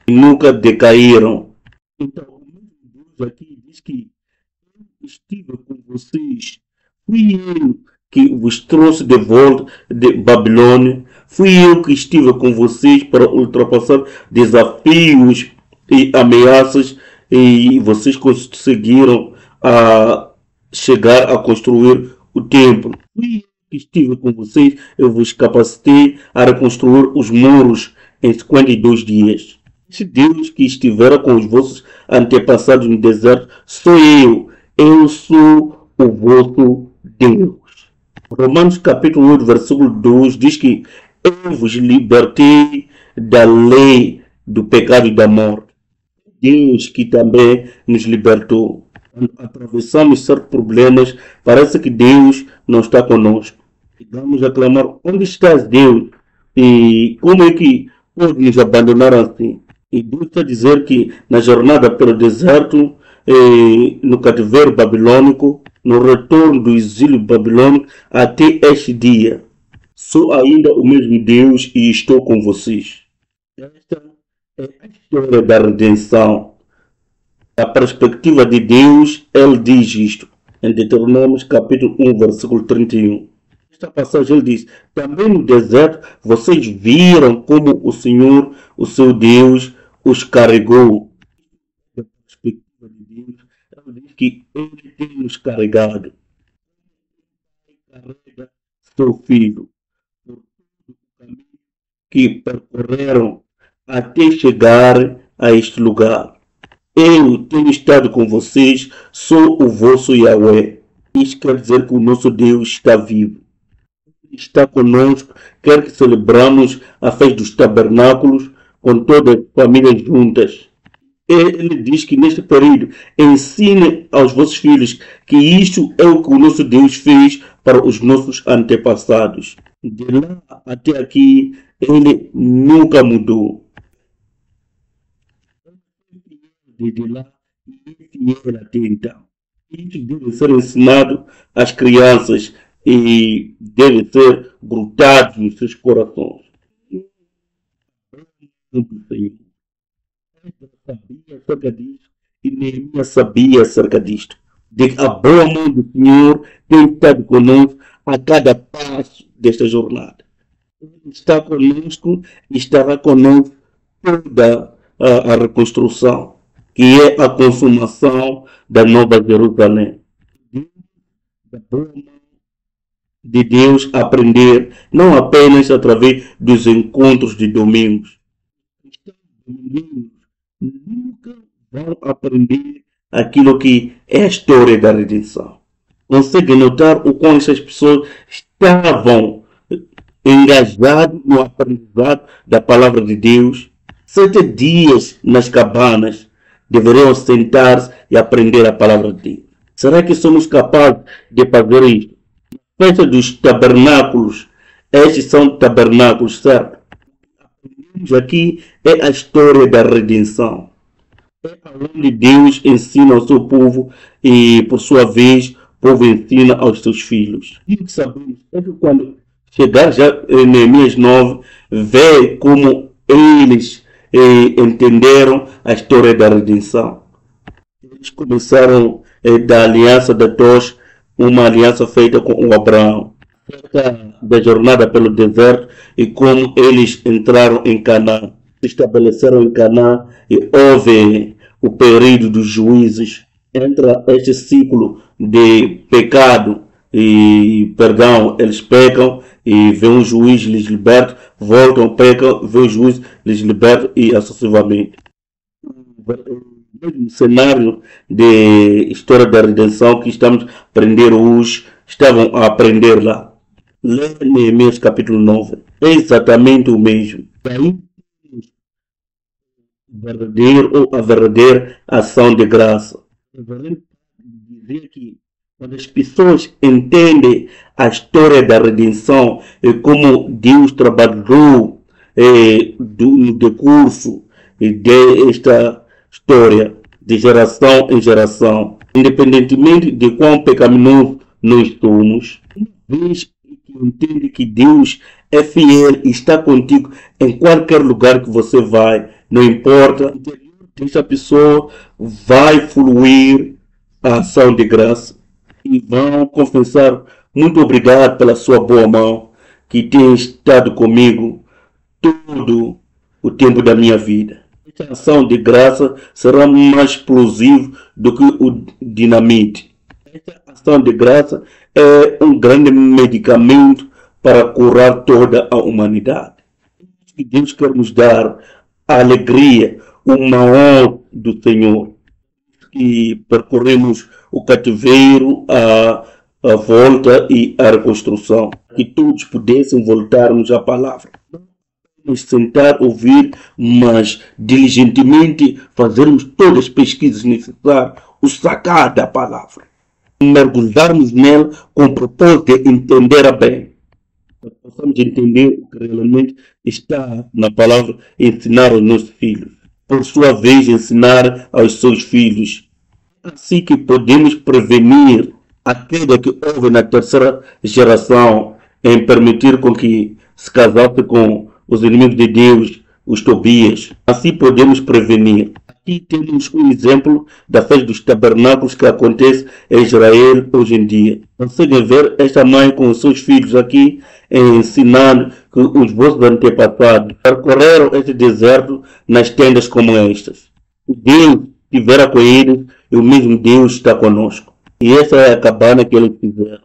nunca decaíram. Então, o mesmo Deus aqui diz que eu estive com vocês, fui eu que vos trouxe de volta de Babilônia, fui eu que estive com vocês para ultrapassar desafios e ameaças e vocês conseguiram chegar a construir o templo. Fui eu que estive com vocês, eu vos capacitei a reconstruir os muros em 52 dias. Esse Deus que estivera com os vossos antepassados no deserto sou eu sou o vosso Deus. Romanos capítulo 8, versículo 2 diz que eu vos libertei da lei do pecado e da morte. Deus que também nos libertou. Quando atravessamos certos problemas, parece que Deus não está conosco. Vamos aclamar, onde estás, Deus? E como é que pode nos abandonar assim? E Deus está a dizer que na jornada pelo deserto, no cativeiro babilônico, no retorno do exílio babilônico, até este dia, sou ainda o mesmo Deus e estou com vocês. Esta é a história da redenção. A perspectiva de Deus, ele diz isto em Deuteronômio capítulo 1, versículo 31. Esta passagem ele diz, também no deserto vocês viram como o Senhor, o seu Deus, os carregou. A perspectiva de Deus, ele diz que ele tem nos carregado. Ele carrega seu filho por todo o caminho que percorreram até chegar a este lugar. Eu tenho estado com vocês, sou o vosso Yahweh. Isso quer dizer que o nosso Deus está vivo. Ele está conosco, quer que celebramos a festa dos tabernáculos com todas as famílias juntas. Ele diz que neste período ensine aos vossos filhos que isto é o que o nosso Deus fez para os nossos antepassados. De lá até aqui, ele nunca mudou. De lá e fiel até então. Isso deve ser ensinado às crianças e deve ser grudado nos seus corações. Senhor. Sabia acerca disso e Neemias sabia acerca disto. De que a boa mão do Senhor tem estado conosco a cada passo desta jornada. Ele está conosco e estará conosco toda a reconstrução, que é a consumação da Nova Jerusalém. Da boa mão de Deus aprender, não apenas através dos encontros de domingos. Cristãos nunca vão aprender aquilo que é a história da redenção. Consegue notar o quanto essas pessoas estavam engajadas no aprendizado da palavra de Deus? 7 dias nas cabanas deveriam sentar-se e aprender a palavra de Deus. Será que somos capazes de fazer isto? Na festa dos tabernáculos, estes são tabernáculos, certo? Aqui é a história da redenção. É onde Deus ensina ao seu povo e, por sua vez, o povo ensina aos seus filhos. E o que sabemos é que quando chegar já em Neemias 9, vê como eles entenderam a história da redenção. Eles começaram da aliança da tocha, uma aliança feita com o Abraão. acerca da jornada pelo deserto e como eles entraram em Canaã, se estabeleceram em Canaã e houve o período dos juízes. Entra este ciclo de pecado e perdão, eles pecam e vê um juiz lhes liberta, voltam, pecam, vê o juiz lhes liberta e assim sucessivamente. O mesmo cenário de história da redenção que estamos a aprender hoje, estavam a aprender lá. Lê Neemias capítulo 9. É exatamente o mesmo. Daí verdadeiro ou a verdadeira ação de graça. Dizer que quando as pessoas entendem a história da redenção e como Deus trabalhou no decurso desta história de geração em geração, independentemente de quão pecaminoso nós somos, uma vez que entende que Deus é fiel e está contigo em qualquer lugar que você vai, não importa, essa pessoa vai fluir a ação de graça e vão confessar: muito obrigado pela sua boa mão que tem estado comigo todo o tempo da minha vida. Esta ação de graça será mais explosiva do que o dinamite. Esta ação de graça é um grande medicamento para curar toda a humanidade. Que Deus quer nos dar a alegria, o maior do Senhor. Que percorremos o cativeiro, a volta e a reconstrução. Que todos pudessem voltarmos à palavra. Nos sentar, ouvir, mas diligentemente fazermos todas as pesquisas necessárias, o sacar da palavra. Mergulharmos nela com o propósito de entender bem. Possamos entender o que realmente está na palavra e ensinar aos nossos filhos. Por sua vez, ensinar aos seus filhos. Assim que podemos prevenir a queda que houve na terceira geração em permitir com que se casasse com os inimigos de Deus, os Tobias. Assim podemos prevenir. Aqui temos um exemplo da festa dos tabernáculos que acontece em Israel hoje em dia. Conseguem ver esta mãe com os seus filhos aqui ensinando que os vossos antepassados percorreram este deserto nas tendas como estas. Deus estivera com eles e o mesmo Deus está conosco. E essa é a cabana que eles fizeram.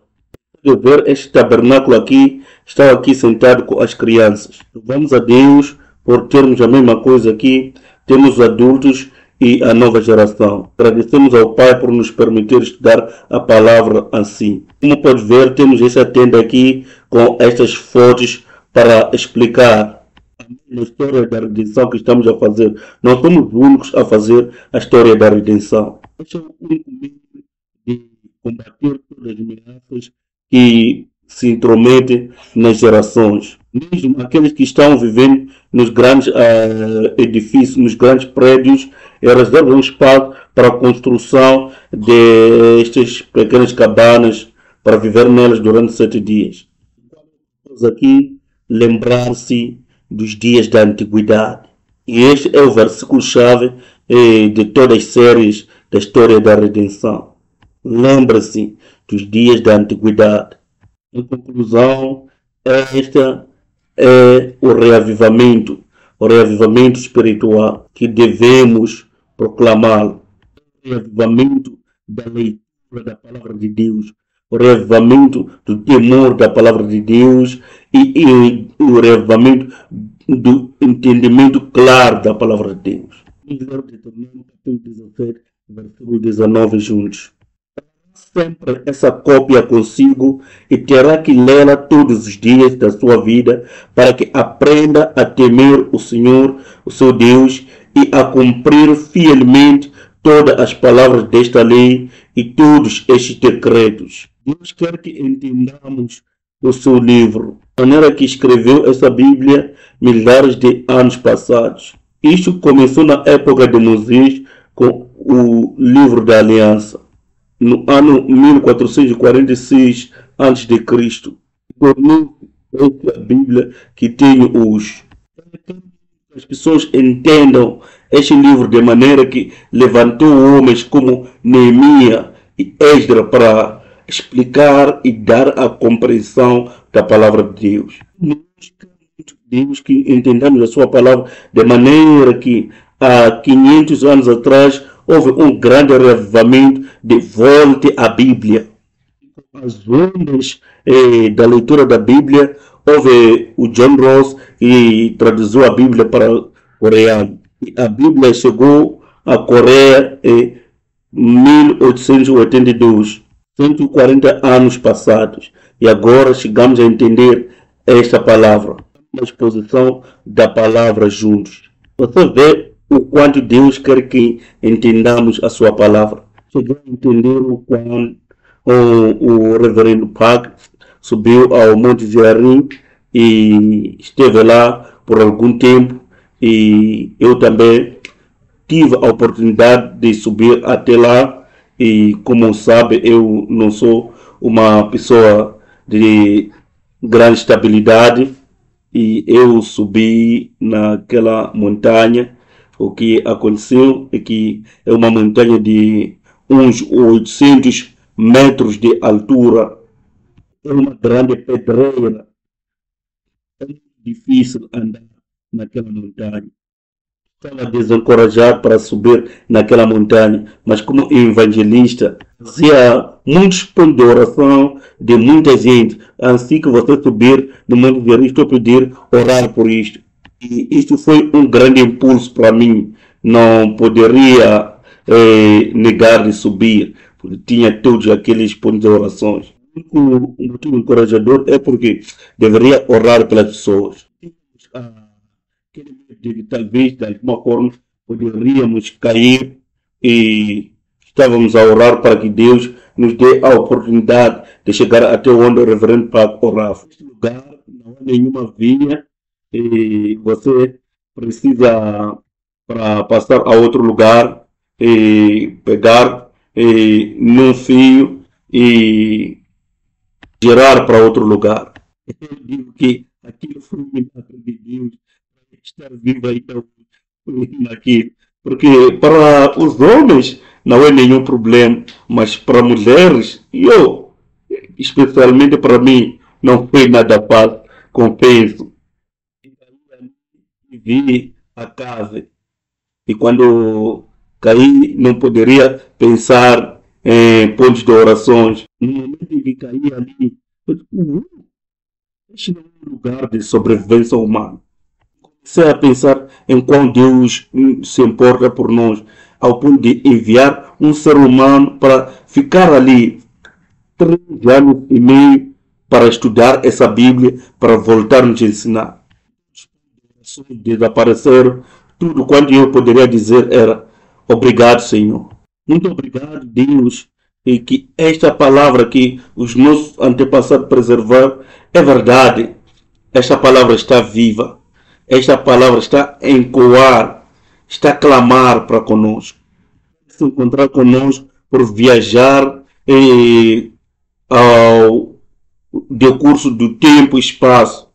Ver este tabernáculo aqui, estão aqui sentado com as crianças. Vamos a Deus por termos a mesma coisa aqui. Temos os adultos e a nova geração. Agradecemos ao Pai por nos permitir estudar a palavra assim. Como pode ver, temos essa tenda aqui com estas fotos para explicar a história da redenção que estamos a fazer. Nós somos os únicos a fazer a história da redenção. Este é o único meio de combater todas as ameaças que se intrometem nas gerações. Mesmo aqueles que estão vivendo nos grandes edifícios, nos grandes prédios, reservam um espaço para a construção destas pequenas cabanas para viver nelas durante 7 dias. Vamos aqui lembrar-se dos dias da antiguidade. E este é o versículo-chave de todas as séries da história da redenção. Lembra-se dos dias da antiguidade. Em conclusão, esta é o reavivamento espiritual que devemos proclamá-lo. O reavivamento da leitura da palavra de Deus, o reavivamento do temor da palavra de Deus e o reavivamento do entendimento claro da palavra de Deus. Deuteronômio capítulo 17, versículo 19 juntos. Sempre essa cópia consigo e terá que lê-la todos os dias da sua vida para que aprenda a temer o Senhor, o seu Deus, e a cumprir fielmente todas as palavras desta lei e todos estes decretos. Deus quer que entendamos o seu livro, a maneira que escreveu essa Bíblia milhares de anos passados. Isto começou na época de Moisés com o livro da aliança. No ano 1446 a.C., tornou-se a Bíblia que tenho hoje. As pessoas entendam este livro de maneira que levantou homens como Neemias e Esdras para explicar e dar a compreensão da palavra de Deus. Nós queremos Deus que entendamos a sua palavra de maneira que há 500 anos atrás houve um grande reavivamento de volte à Bíblia. As ondas da leitura da Bíblia, houve o John Ross que traduziu a Bíblia para o coreano. E a Bíblia chegou à Coreia em 1882, 140 anos passados. E agora chegamos a entender esta palavra, a exposição da palavra juntos. Você vê o quanto Deus quer que entendamos a sua palavra. Chegou a entender o quanto o reverendo Park subiu ao Monte Ziarim e esteve lá por algum tempo, e eu também tive a oportunidade de subir até lá, e como sabe, eu não sou uma pessoa de grande estabilidade, e eu subi naquela montanha. O que aconteceu é que é uma montanha de uns 800 metros de altura. É uma grande pedreira. É muito difícil andar naquela montanha. Estava desencorajado para subir naquela montanha, mas como evangelista, fazia muitos pontos de oração de muita gente. Assim que você subir no Monte Ziarim, estou a pedir orar por isto. E isto foi um grande impulso para mim. Não poderia negar de subir, porque tinha todos aqueles pontos de orações. O motivo encorajador é porque deveria orar pelas pessoas. Aquele medo de que talvez, de alguma forma, poderíamos cair, e estávamos a orar para que Deus nos dê a oportunidade de chegar até onde o reverendo Park orava. Neste lugar não há nenhuma vinha, e você precisa, para passar a outro lugar, pegar num fio e girar para outro lugar. Eu digo que aquilo foi um milagre de Deus, estar vivo aí naquilo. Porque para os homens não é nenhum problema, mas para mulheres, eu, especialmente para mim, não foi nada fácil, compenso. Vi a casa, e quando caí não poderia pensar em pontos de orações. No momento em que caí ali, eu digo, este não é um lugar de sobrevivência humana. Comecei a pensar em quão Deus se importa por nós, ao ponto de enviar um ser humano para ficar ali 3 anos e meio para estudar essa Bíblia, para voltar nos ensinar. Desapareceram. Tudo quanto eu poderia dizer era: obrigado, Senhor. Muito obrigado, Deus, e que esta palavra que os nossos antepassados preservaram é verdade. Esta palavra está viva. Esta palavra está a ecoar, está a clamar para conosco. Se encontrar conosco por viajar ao decurso do tempo e espaço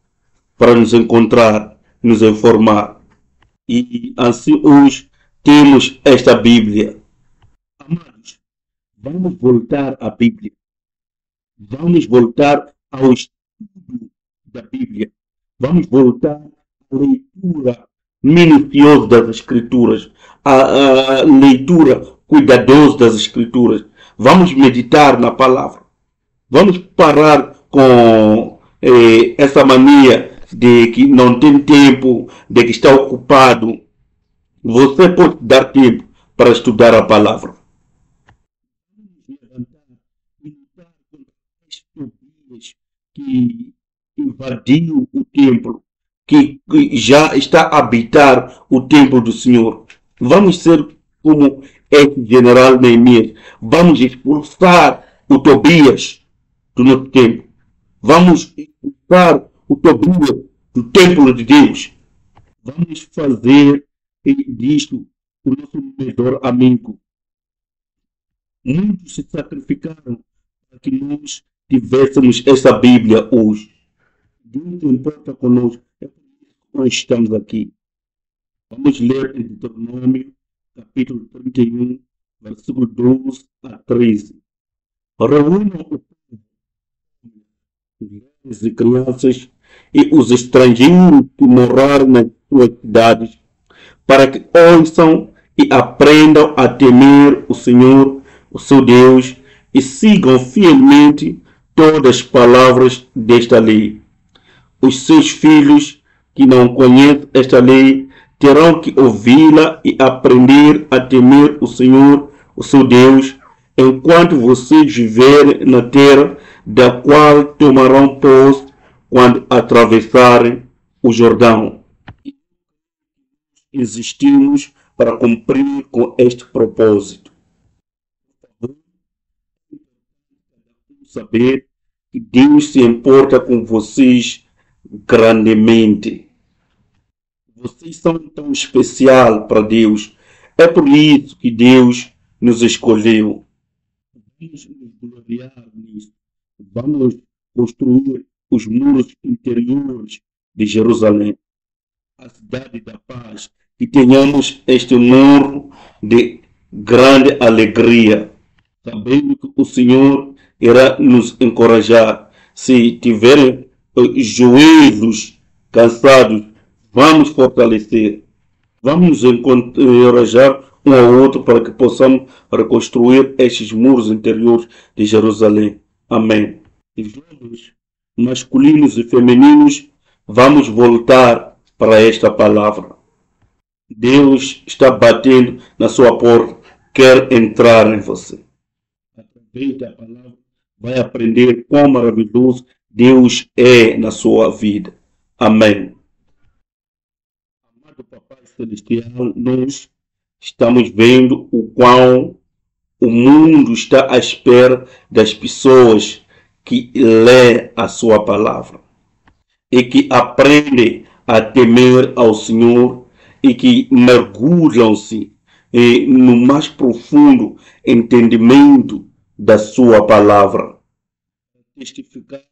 para nos encontrar, nos informar. E assim hoje temos esta Bíblia. Amados, vamos voltar à Bíblia. Vamos voltar ao estudo da Bíblia. Vamos voltar à leitura minuciosa das Escrituras, à leitura cuidadosa das Escrituras. Vamos meditar na palavra. Vamos parar com essa mania de que não tem tempo, de que está ocupado. Você pode dar tempo para estudar a palavra. Que invadiu o templo, que já está a habitar o templo do Senhor. Vamos ser como esse general Neemias. Vamos expulsar o Tobias do nosso templo. Vamos expulsar o Tobias do templo de Deus. Vamos fazer disto o nosso melhor amigo. Muitos se sacrificaram para que nós tivéssemos essa Bíblia hoje. Deus se importa conosco. É por isso que nós estamos aqui. Vamos ler em Deuteronômio, capítulo 31, versículo 12 a 13. Reúnam os e crianças e os estrangeiros que moraram nas suas cidades, para que ouçam e aprendam a temer o Senhor, o seu Deus, e sigam fielmente todas as palavras desta lei. Os seus filhos que não conhecem esta lei terão que ouvi-la e aprender a temer o Senhor, o seu Deus, enquanto vocês viverem na terra da qual tomarão posse quando atravessarem o Jordão. Existimos para cumprir com este propósito. Saber que Deus se importa com vocês grandemente. Vocês são tão especial para Deus. É por isso que Deus nos escolheu. Vamos nos gloriar nisso. Vamos construir os muros interiores de Jerusalém, a cidade da paz, que tenhamos este muro de grande alegria, sabendo que o Senhor irá nos encorajar. Se tiverem joelhos cansados, vamos fortalecer, vamos encorajar um ao outro para que possamos reconstruir estes muros interiores de Jerusalém. Amém. E jovens, masculinos e femininos, vamos voltar para esta palavra. Deus está batendo na sua porta, quer entrar em você. Através da palavra, vai aprender quão maravilhoso Deus é na sua vida. Amém. Amado Papai Celestial, nós estamos vendo o quão o mundo está à espera das pessoas que lê a sua palavra e que aprendem a temer ao Senhor e que mergulham-se no mais profundo entendimento da sua palavra. Testificar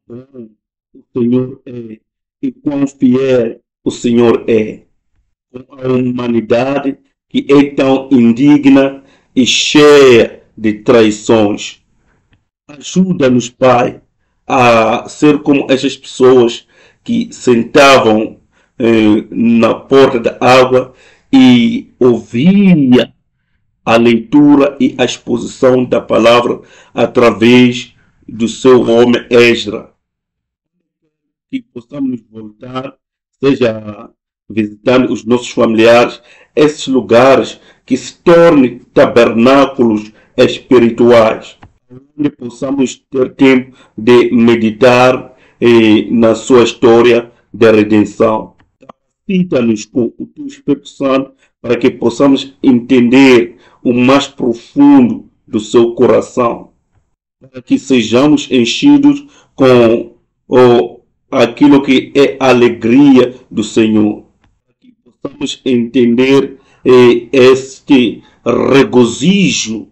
quão bom o Senhor é e quão fiel o Senhor é com a humanidade que é tão indigna e cheia de traições. Ajuda-nos, Pai, a ser como essas pessoas que sentavam na porta da água e ouvia a leitura e a exposição da palavra através do seu homem Esdras. Que possamos voltar, seja visitando os nossos familiares, esses lugares que se tornem tabernáculos espirituais, onde possamos ter tempo de meditar na sua história de redenção. Capacita-nos com o teu Espírito Santo para que possamos entender o mais profundo do seu coração, para que sejamos enchidos com aquilo que é a alegria do Senhor, para que possamos entender este regozijo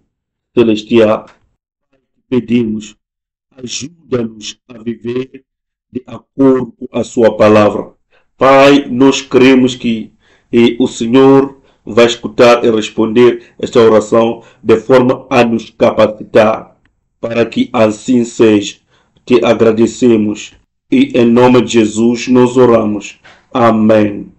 celestial. Pedimos, ajuda-nos a viver de acordo com a sua palavra. Pai, nós cremos que o Senhor vai escutar e responder esta oração de forma a nos capacitar, para que assim seja. Te agradecemos e em nome de Jesus nós oramos. Amém.